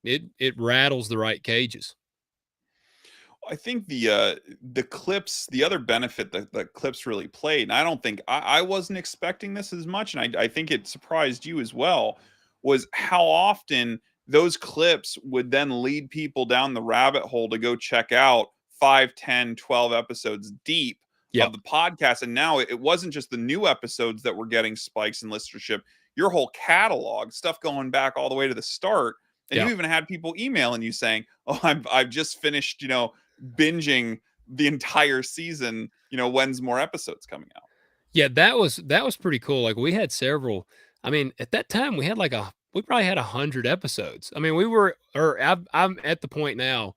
it rattles the right cages. I think the clips, the other benefit that the clips really played, and I don't think I wasn't expecting this as much, and I think it surprised you as well, was how often those clips would then lead people down the rabbit hole to go check out 5, 10, 12 episodes deep Yep. of the podcast. And now it wasn't just the new episodes that were getting spikes in listenership, your whole catalog, stuff going back all the way to the start. And you Yeah. even had people emailing you saying, "Oh, I've just finished, binging the entire season, when's more episodes coming out?" Yeah, that was pretty cool. Like we had several. I mean, at that time we probably had 100 episodes. I mean, I'm at the point now.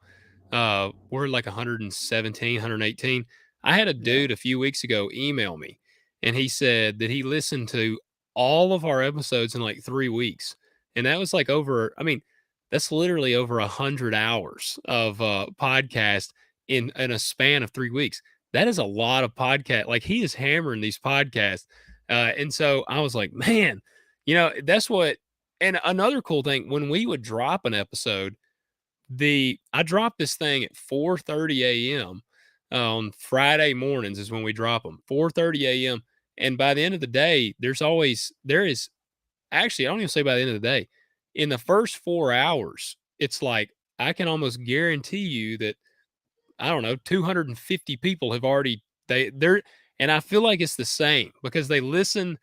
We're like 117, 118. I had a Yeah. dude a few weeks ago email me, and he said that he listened to all of our episodes in like 3 weeks, and that was like over. I mean, that's literally over 100 hours of podcast in a span of 3 weeks. That is a lot of podcast. Like he is hammering these podcasts. And so I was like, man, that's what. And another cool thing, when we would drop an episode, I dropped this thing at 4:30 a.m. On Friday mornings is when we drop them, 4:30 a.m. And by the end of the day, there is actually, I don't even say by the end of the day, in the first 4 hours, it's like I can almost guarantee you that I don't know, 250 people have already they're and I feel like it's the same because they listen.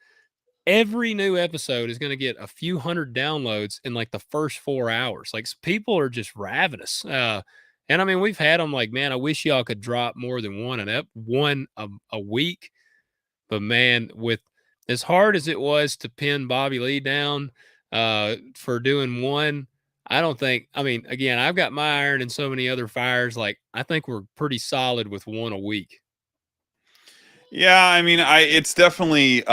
Every new episode is going to get a few hundred downloads in like the first 4 hours. Like people are just ravenous. And I mean, we've had them like, man, I wish y'all could drop more than one a week. But man, with as hard as it was to pin Bobby Lee down for doing one, I don't think. I mean, again, I've got my iron and so many other fires. Like I think we're pretty solid with one a week. Yeah, I mean, it's definitely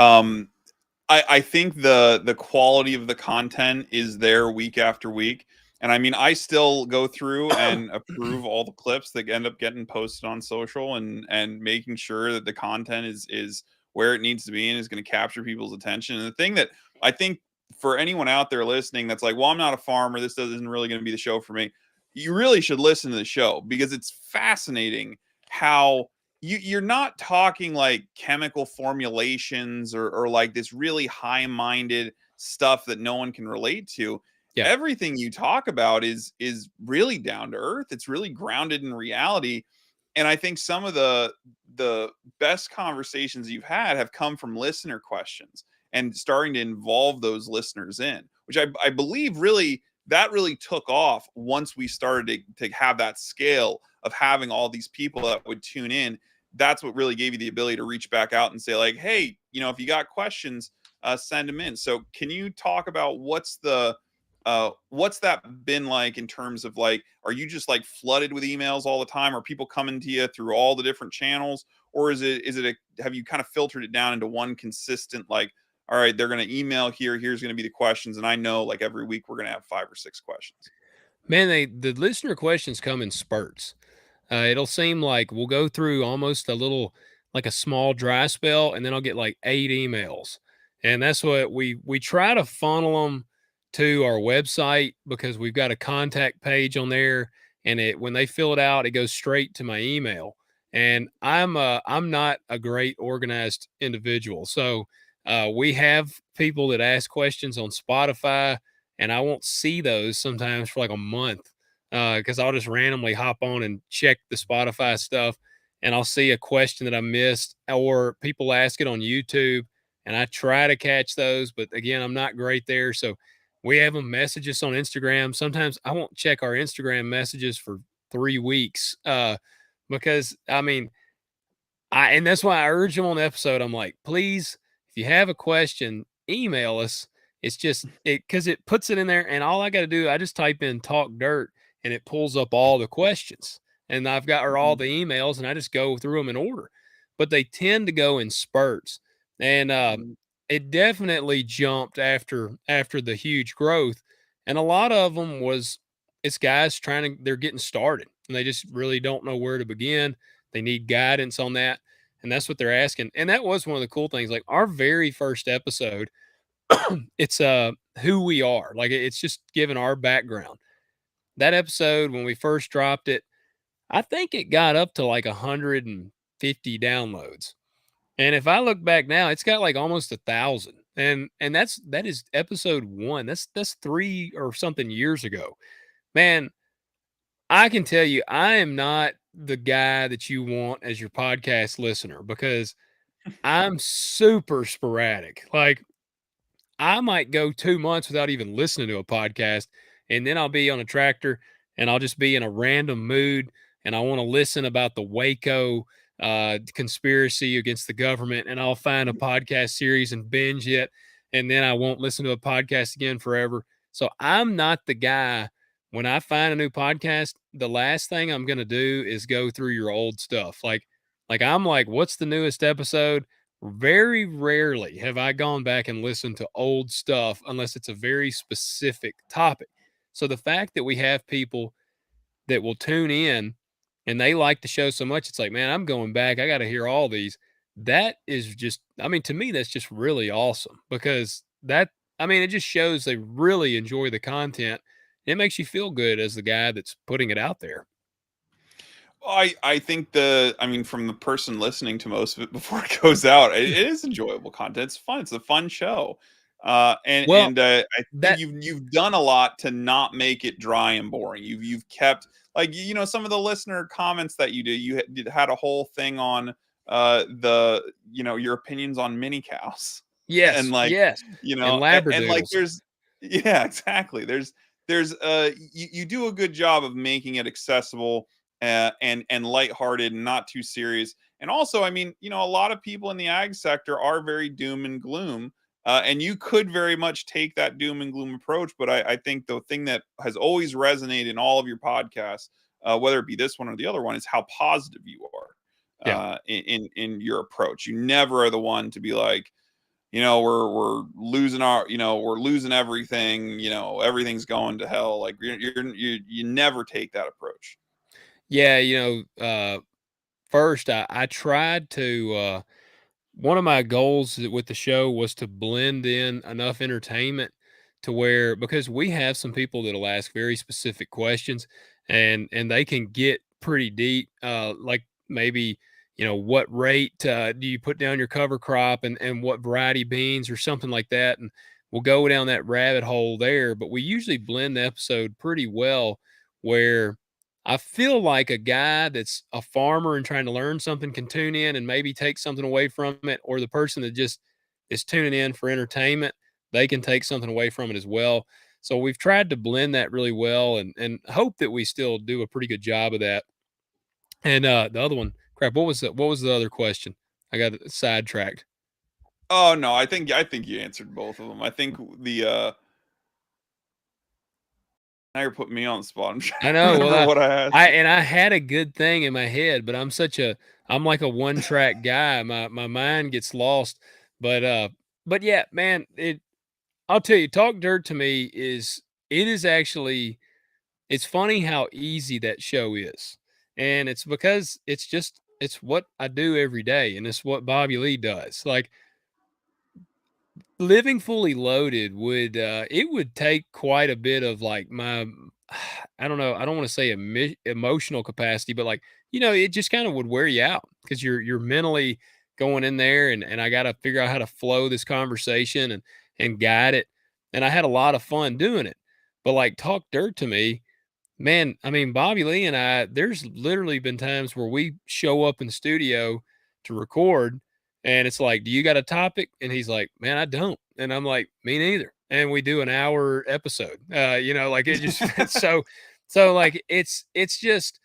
I think the quality of the content is there week after week. And I mean, I still go through and approve all the clips that end up getting posted on social, and making sure that the content is where it needs to be and is going to capture people's attention. And the thing that I think, for anyone out there listening that's like, "Well, I'm not a farmer, this isn't really going to be the show for me," you really should listen to the show, because it's fascinating how you're not talking like chemical formulations, or like this really high-minded stuff that no one can relate to. Yeah. Everything you talk about is really down to earth. It's really grounded in reality. And I think some of the best conversations you've had have come from listener questions and starting to involve those listeners in, which I believe really took off once we started to have that scale of having all these people that would tune in. That's what really gave you the ability to reach back out and say, like, "Hey, if you got questions, send them in." So can you talk about what's that been like in terms of, like, are you just like flooded with emails all the time? Are people coming to you through all the different channels? Or have you kind of filtered it down into one consistent, like, all right, they're going to email here's going to be the questions, and I know like every week we're going to have 5 or 6 questions? Man, the listener questions come in spurts. It'll seem like we'll go through almost like a small dry spell, and then I'll get like 8 emails, and that's what we try to funnel them to our website because we've got a contact page on there, and when they fill it out, it goes straight to my email. And I'm not a great organized individual, so we have people that ask questions on Spotify, and I won't see those sometimes for like a month because I'll just randomly hop on and check the Spotify stuff, and I'll see a question that I missed, or people ask it on YouTube, and I try to catch those. But again, I'm not great there. So we have them message us on Instagram. Sometimes I won't check our Instagram messages for 3 weeks because I mean, and that's why I urge them on the episode. I'm like, please, if you have a question, email us. It's just because it puts it in there, and all I got to do, I just type in "talk dirt," and it pulls up all the questions, and I've got or all Mhm. the emails, and I just go through them in order. But they tend to go in spurts, and Mhm. it definitely jumped after the huge growth, and a lot of them was it's guys trying to they're getting started and they just really don't know where to begin. They need guidance on that, and that's what they're asking. And that was one of the cool things. Like our very first episode, it's who we are. Like it's just giving our background. That episode when we first dropped it, I think it got up to like 150 downloads. And if I look back now, it's got like almost 1,000. And that is episode 1. That's 3 or something years ago. Man, I can tell you I am not the guy that you want as your podcast listener because I'm super sporadic. Like I might go 2 months without even listening to a podcast, and then I'll be on a tractor, and I'll just be in a random mood, and I wanna listen about the Waco, conspiracy against the government, and I'll find a podcast series and binge it, and then I won't listen to a podcast again forever. So, I'm not the guy when I find a new podcast, the last thing I'm gonna do is go through your old stuff. I'm like, "What's the newest episode?" Very rarely have I gone back and listened to old stuff unless it's a very specific topic. So the fact that we have people that will tune in and they like the show so much, it's like, man, I'm going back. I got to hear all these. That is just, I mean, to me, that's just really awesome because it just shows they really enjoy the content. It makes you feel good as the guy that's putting it out there. I think from the person listening to most of it before it goes out, it is enjoyable content. It's fun. It's a fun show. Well, I think that, you've done a lot to not make it dry and boring. You've kept, like, some of the listener comments that you do. You had a whole thing on the your opinions on mini cows and, yes, like, yes. And like, Labradoodles. there's, yeah, exactly. There's you do a good job of making it accessible, and lighthearted and not too serious. And also, a lot of people in the ag sector are very doom and gloom. And you could very much take that doom and gloom approach. But I think the thing that has always resonated in all of your podcasts, whether it be this one or the other one, is how positive you are Yeah. in your approach. You never are the one to be like, we're losing we're losing everything. Everything's going to hell. Like, you never take that approach. Yeah, first I tried to one of my goals with the show was to blend in enough entertainment to where because we have some people that'll ask very specific questions and they can get pretty deep like maybe what rate do you put down your cover crop and what variety beans or something like that, and we'll go down that rabbit hole there, but we usually blend the episode pretty well where I feel like a guy that's a farmer and trying to learn something can tune in and maybe take something away from it, or the person that just is tuning in for entertainment, they can take something away from it as well. So we've tried to blend that really well and hope that we still do a pretty good job of that. And the other one, crap, what was the other question? I got sidetracked. Oh no, I think you answered both of them. I think the now you're putting me on the spot. I'm trying I to know. Well, remember what I asked. I had a good thing in my head, but I'm like a one track guy. My mind gets lost. But yeah, man, I'll tell you, talk dirt to me it is actually it's funny how easy that show is, and it's because it's what I do every day, and it's what Bobby Lee does. Like living fully loaded would it would take quite a bit of like my I don't know, I don't want to say emotional capacity, but like, it just kind of would wear you out because you're mentally going in there and I got to figure out how to flow this conversation and guide it. And I had a lot of fun doing it. But like talk dirt to me, man, I mean, Bobby Lee and I, there's literally been times where we show up in studio to record and it's like, do you got a topic? And he's like, man, I don't. And I'm like, me neither. And we do an hour episode. Like it just so like it's just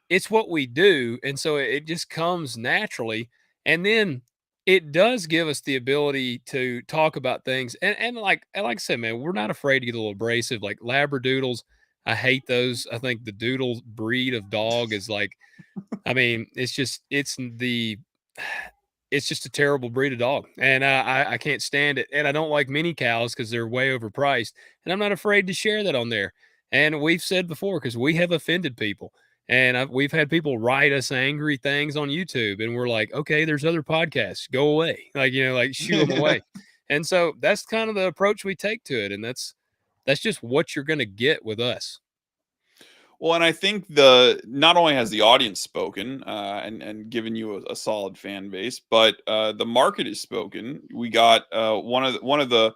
it's what we do. And so it just comes naturally. And then it does give us the ability to talk about things. And like I said, man, we're not afraid to get a little abrasive, like Labradoodles. I hate those. I think the doodle breed of dog is like, I mean, it's just a terrible breed of dog, and I can't stand it. And I don't like mini cows because they're way overpriced, and I'm not afraid to share that on there. And we've said before, because we have offended people, and we've had people write us angry things on YouTube, and we're like, okay, there's other podcasts, go away, like like shoo them away. And so that's kind of the approach we take to it, and that's just what you're gonna get with us. Well, and I think the not only has the audience spoken and given you a solid fan base, but the market has spoken. We got one of the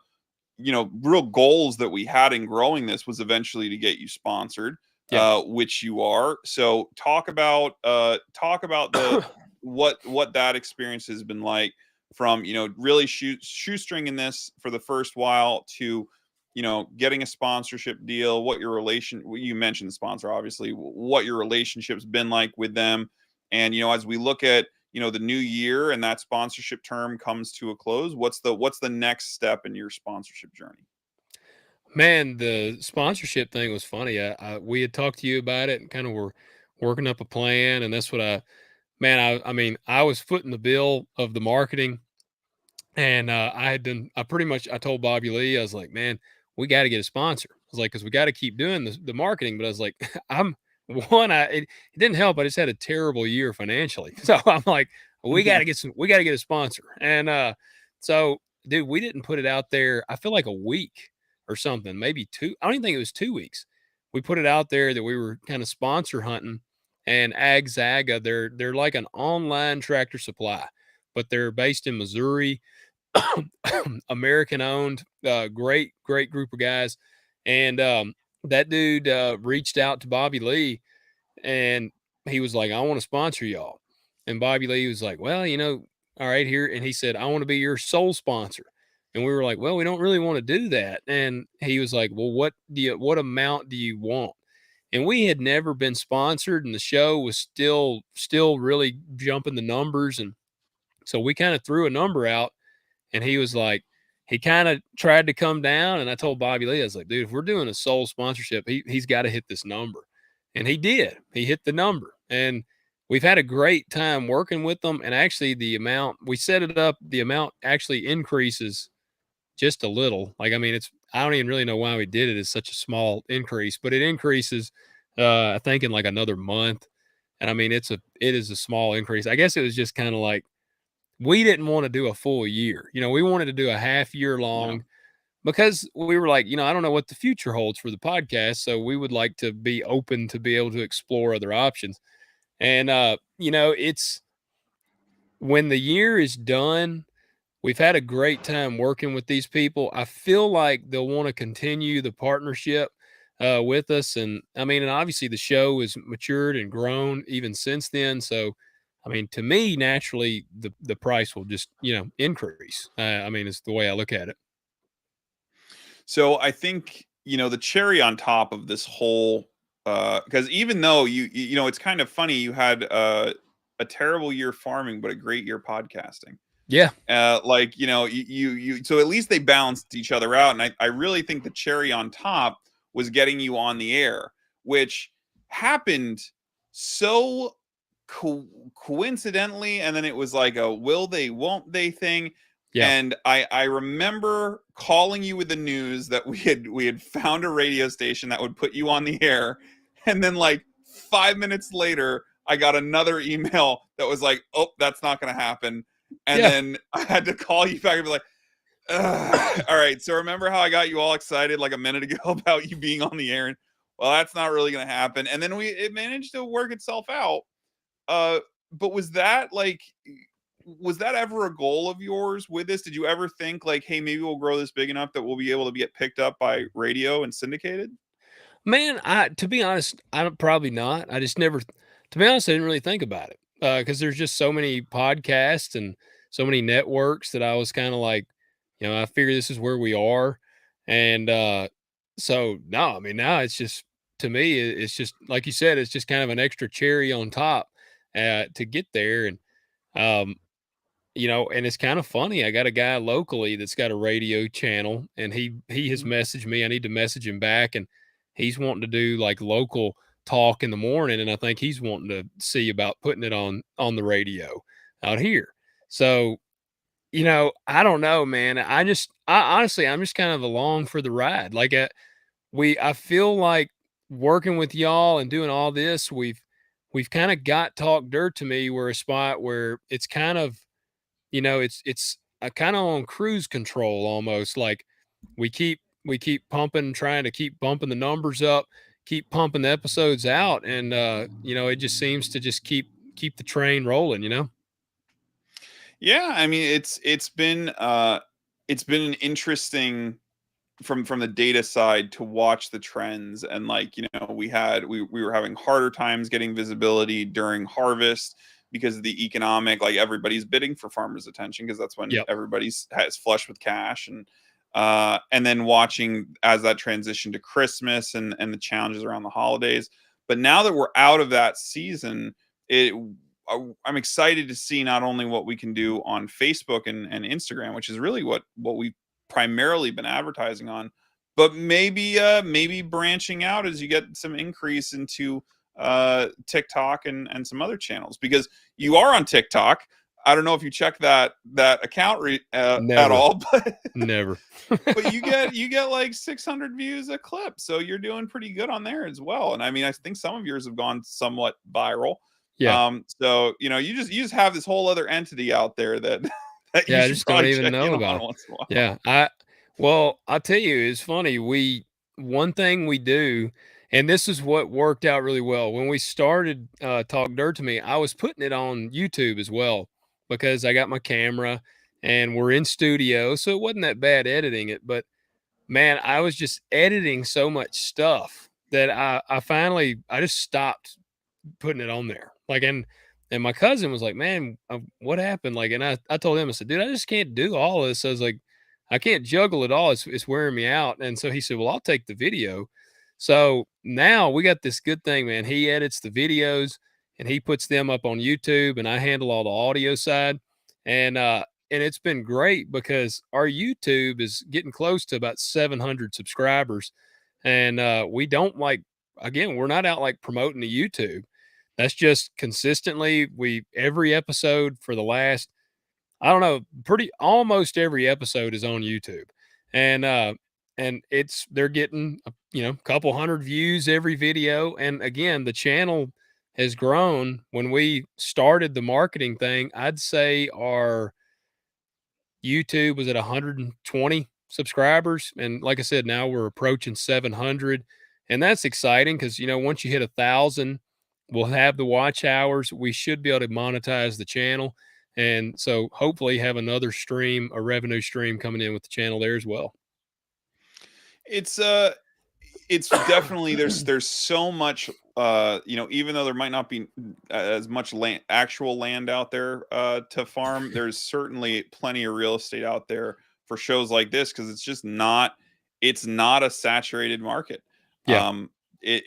real goals that we had in growing this was eventually to get you sponsored, Yeah. which you are. So talk about the what that experience has been like from really shoestringing this for the first while to getting a sponsorship deal. You mentioned the sponsor, obviously, what your relationship's been like with them, and as we look at the new year and that sponsorship term comes to a close, what's the next step in your sponsorship journey? Man, the sponsorship thing was funny. We had talked to you about it and kind of were working up a plan, and that's what I mean, I was footing the bill of the marketing, and I had done. I pretty much. I told Bobby Lee, I was like, man, we got to get a sponsor. I was like, because we got to keep doing the marketing. But I was like, I'm one. It didn't help. I just had a terrible year financially, so I'm like, we got to get a sponsor, and so dude, we didn't put it out there. I feel like a week or something, maybe two. I don't even think it was 2 weeks. We put it out there that we were kind of sponsor hunting, and Ag Zaga, they're like an online tractor supply, but they're based in Missouri. American owned, great group of guys. And that dude reached out to Bobby Lee, and he was like, I want to sponsor y'all. And Bobby Lee was like, well, all right, here. And he said, I want to be your sole sponsor. And we were like, well, we don't really want to do that. And he was like, well, what amount do you want? And we had never been sponsored, and the show was still really jumping the numbers. And so we kind of threw a number out, and he was like, he kind of tried to come down. And I told Bobby Lee, I was like, dude, if we're doing a sole sponsorship, he's got to hit this number. And he did. He hit the number. And we've had a great time working with them. And actually, the amount we set it up, the amount actually increases just a little. Like, I mean, I don't even really know why we did it. It's such a small increase, but it increases, I think, in like another month. And I mean, it is a small increase. I guess it was just kind of like, we didn't want to do a full year. We wanted to do a half year Yeah. long because we were like, I don't know what the future holds for the podcast. So we would like to be open to be able to explore other options. And, it's when the year is done, we've had a great time working with these people. I feel like they'll want to continue the partnership with us. And I mean, and obviously the show has matured and grown even since then. So, I mean, to me, naturally, the price will just increase. I mean, it's the way I look at it. So I think the cherry on top of this whole, because even though it's kind of funny, you had a terrible year farming but a great year podcasting. Yeah, Like so at least they balanced each other out, and I really think the cherry on top was getting you on the air, which happened so coincidentally, and then it was like a will they won't they thing. yeah, And I remember calling you with the news that we had found a radio station that would put you on the air, and then like 5 minutes later I got another email that was like, oh, that's not going to happen. And yeah, then I had to call you back and be like, all right, so remember how I got you all excited like a minute ago about you being on the air? And well, that's not really going to happen. And then it managed to work itself out. But was that ever a goal of yours with this? Did you ever think like, hey, maybe we'll grow this big enough that we'll be able to get picked up by radio and syndicated? man. To be honest, I don't probably not. I just never. To be honest, I didn't really think about it because there's just so many podcasts and so many networks that I was kind of like, I figure this is where we are, and so no, I mean now it's just to me it's just like you said, it's just kind of an extra cherry on top to get there, and um, and it's kind of funny. I got a guy locally that's got a radio channel, and he has Mhm. messaged me. I need to message him back, and he's wanting to do like local talk in the morning, and I think he's wanting to see about putting it on the radio out here. So, I don't know, man. Honestly, I'm just kind of along for the ride. Like, I feel like working with y'all and doing all this, we've kind of got Talk Dirt to Me where a spot where it's kind of, it's kind of on cruise control almost. Like we keep pumping, trying to keep bumping the numbers up, keep pumping the episodes out, and it just seems to just keep the train rolling. Yeah, I mean it's been an interesting from the data side to watch the trends. And like, we were having harder times getting visibility during harvest because of the economic, like everybody's bidding for farmers' attention because that's when Yep. everybody's has flush with cash. And then watching as that transition to Christmas and the challenges around the holidays. But now that we're out of that season, I'm excited to see not only what we can do on Facebook and Instagram, which is really what we've primarily been advertising on, but maybe branching out as you get some increase into TikTok and some other channels, because you are on TikTok. I don't know if you check that account at all, but Never. but you get like 600 views a clip, so you're doing pretty good on there as well. And I mean, I think some of yours have gone somewhat viral. Yeah. So you just have this whole other entity out there that you I should just don't probably even check know in about on it. once in a while. Yeah. Well, I'll tell you, it's funny. One thing we do, and this is what worked out really well. When we started Talk Dirt to Me, I was putting it on YouTube as well because I got my camera and we're in studio. So it wasn't that bad editing it. But man, I was just editing so much stuff that I just stopped putting it on there. Like, and my cousin was like, "Man, what happened?" Like, and I told him, I said, "Dude, I just can't do all this." I was like, "I can't juggle it all. It's wearing me out." And so he said, "Well, I'll take the video." So now we got this good thing, man. He edits the videos and he puts them up on YouTube, and I handle all the audio side. And it's been great because our YouTube is getting close to about 700 subscribers, and we don't again, we're not out like promoting the YouTube. That's just consistently every episode for the last, I don't know, pretty almost every episode is on YouTube. And they're getting a couple hundred views every video. And again, the channel has grown. When we started the marketing thing, I'd say our YouTube was at 120 subscribers. And like I said, now we're approaching 700. And that's exciting because, once you hit 1,000, we'll have the watch hours. We should be able to monetize the channel. And so hopefully have another a revenue stream coming in with the channel there as well. It's definitely there's so much even though there might not be as much actual land out there to farm, there's certainly plenty of real estate out there for shows like this, because it's not a saturated market. Yeah.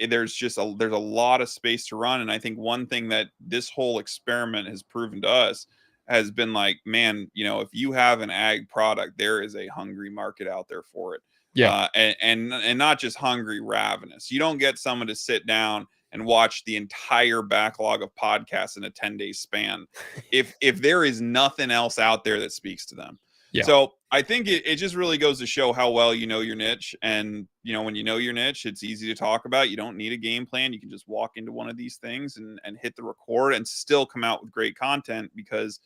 There's a lot of space to run. And I think one thing that this whole experiment has proven to us has been like, man, if you have an ag product, there is a hungry market out there for it. Yeah. And not just hungry, ravenous. You don't get someone to sit down and watch the entire backlog of podcasts in a 10-day span if there is nothing else out there that speaks to them. Yeah. So I think it just really goes to show how well you know your niche. And when you know your niche, it's easy to talk about. You don't need a game plan. You can just walk into one of these things and hit the record and still come out with great content, because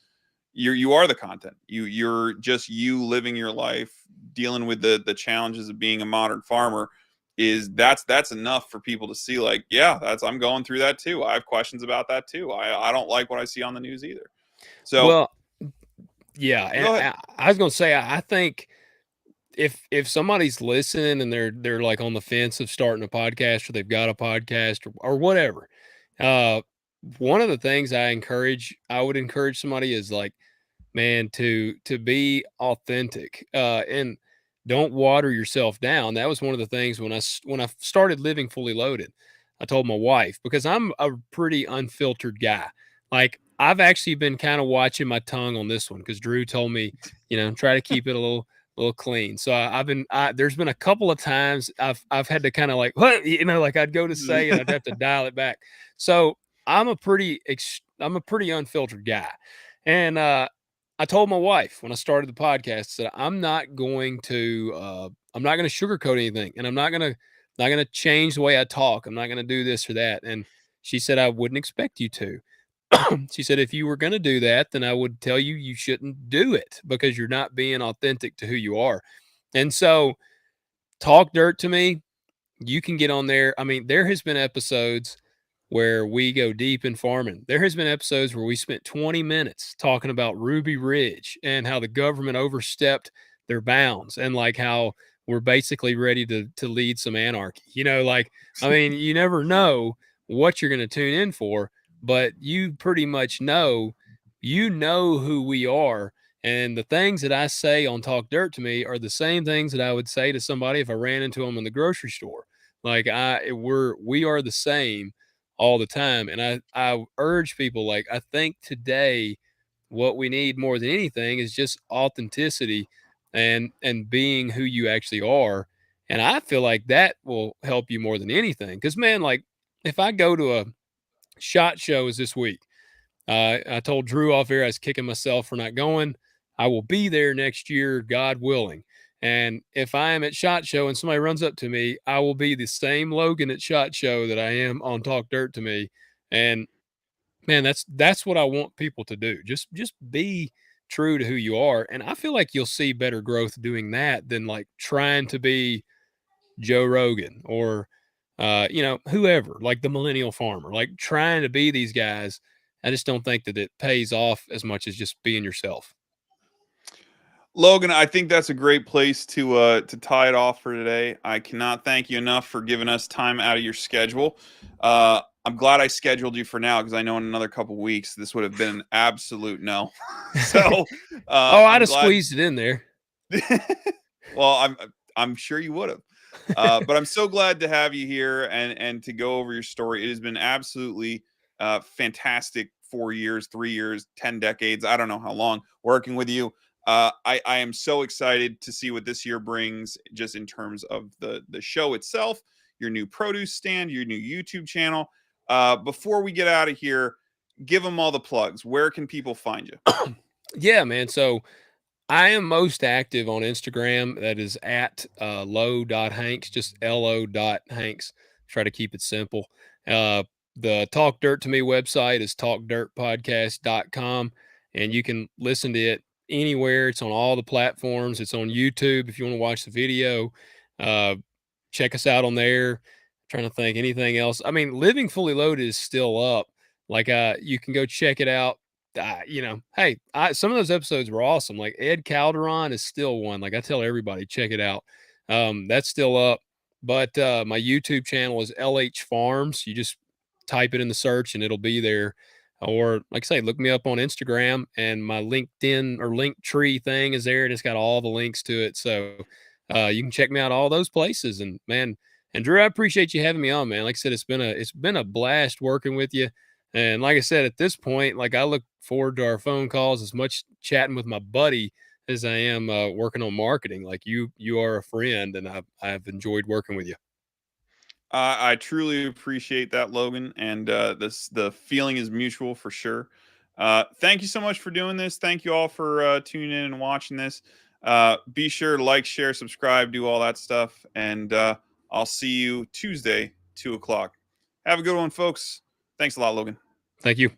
you are the content. You're just you living your life, dealing with the challenges of being a modern farmer. That's enough for people to see, like, yeah, I'm going through that too. I have questions about that too. I don't like what I see on the news either. So, well, yeah. And I was going to say, I think if somebody's listening and they're like on the fence of starting a podcast, or they've got a podcast or whatever, one of the things I would encourage somebody is like, man, to be authentic, and don't water yourself down. That was one of the things when I started living fully loaded. I told my wife, because I'm a pretty unfiltered guy. Like, I've actually been kind of watching my tongue on this one, because Drew told me, try to keep it a little clean. So there's been a couple of times I've had to kind of like, what, like I'd go to say and I'd have to dial it back. So I'm a pretty unfiltered guy. And I told my wife when I started the podcast that I'm not going to sugarcoat anything, and I'm not going to change the way I talk. I'm not going to do this or that. And she said, I wouldn't expect you to. She said, if you were going to do that, then I would tell you you shouldn't do it because you're not being authentic to who you are. And so talk dirt to me. You can get on there. I mean, there has been episodes where we go deep in farming. There has been episodes where we spent 20 minutes talking about Ruby Ridge and how the government overstepped their bounds and like how we're basically ready to lead some anarchy. Like, I mean, you never know what you're going to tune in for, but you pretty much know who we are. And the things that I say on Talk Dirt to Me are the same things that I would say to somebody if I ran into them in the grocery store. Like we are the same all the time. And I urge people, like, I think today what we need more than anything is just authenticity and being who you actually are. And I feel like that will help you more than anything. Because man, like if I go to a SHOT Shows this week, I told Drew off air I was kicking myself for not going. I will be there next year, God willing. And if I am at SHOT Show and somebody runs up to me, I will be the same Logan at SHOT Show that I am on Talk Dirt to Me. And man, that's what I want people to do. Just be true to who you are. And I feel like you'll see better growth doing that than like trying to be Joe Rogan or whoever, like the millennial farmer, like trying to be these guys. I just don't think that it pays off as much as just being yourself. Logan, I think that's a great place to tie it off for today. I cannot thank you enough for giving us time out of your schedule. I'm glad I scheduled you for now because I know in another couple weeks this would have been an absolute no. So I'd I'm have glad. squeezed it in there. Well, I'm sure you would have. But I'm so glad to have you here and to go over your story. It has been absolutely fantastic 4 years, 3 years, 10 decades. I don't know how long working with you. I am so excited to see what this year brings just in terms of the show itself, your new produce stand, your new YouTube channel. Before we get out of here, give them all the plugs. Where can people find you? Yeah, man. So I am most active on Instagram. That is at lo.hanks, just lo.hanks. Try to keep it simple. The Talk Dirt to Me website is talkdirtpodcast.com, and you can listen to it anywhere. It's on all the platforms. It's on YouTube if you want to watch the video. Uh, Check us out on there. Trying to think anything else. I mean, Living Fully Loaded is still up. Like, you can go check it out. Hey, some of those episodes were awesome. Like Ed Calderon is still one. Like I tell everybody, check it out. That's still up. But my YouTube channel is LH Farms. You just type it in the search and it'll be there. Or like I say, look me up on Instagram and my LinkedIn or Linktree thing is there and it's got all the links to it. So you can check me out all those places. And man, and Drew, I appreciate you having me on, man. Like I said, it's been a blast working with you. And like I said, at this point, like I look forward to our phone calls as much chatting with my buddy as I am working on marketing. Like you are a friend, and I've enjoyed working with you. I truly appreciate that, Logan, and the feeling is mutual for sure. Thank you so much for doing this. Thank you all for tuning in and watching this. Be sure to like, share, subscribe, do all that stuff, and I'll see you Tuesday, 2 o'clock. Have a good one, folks. Thanks a lot, Logan. Thank you.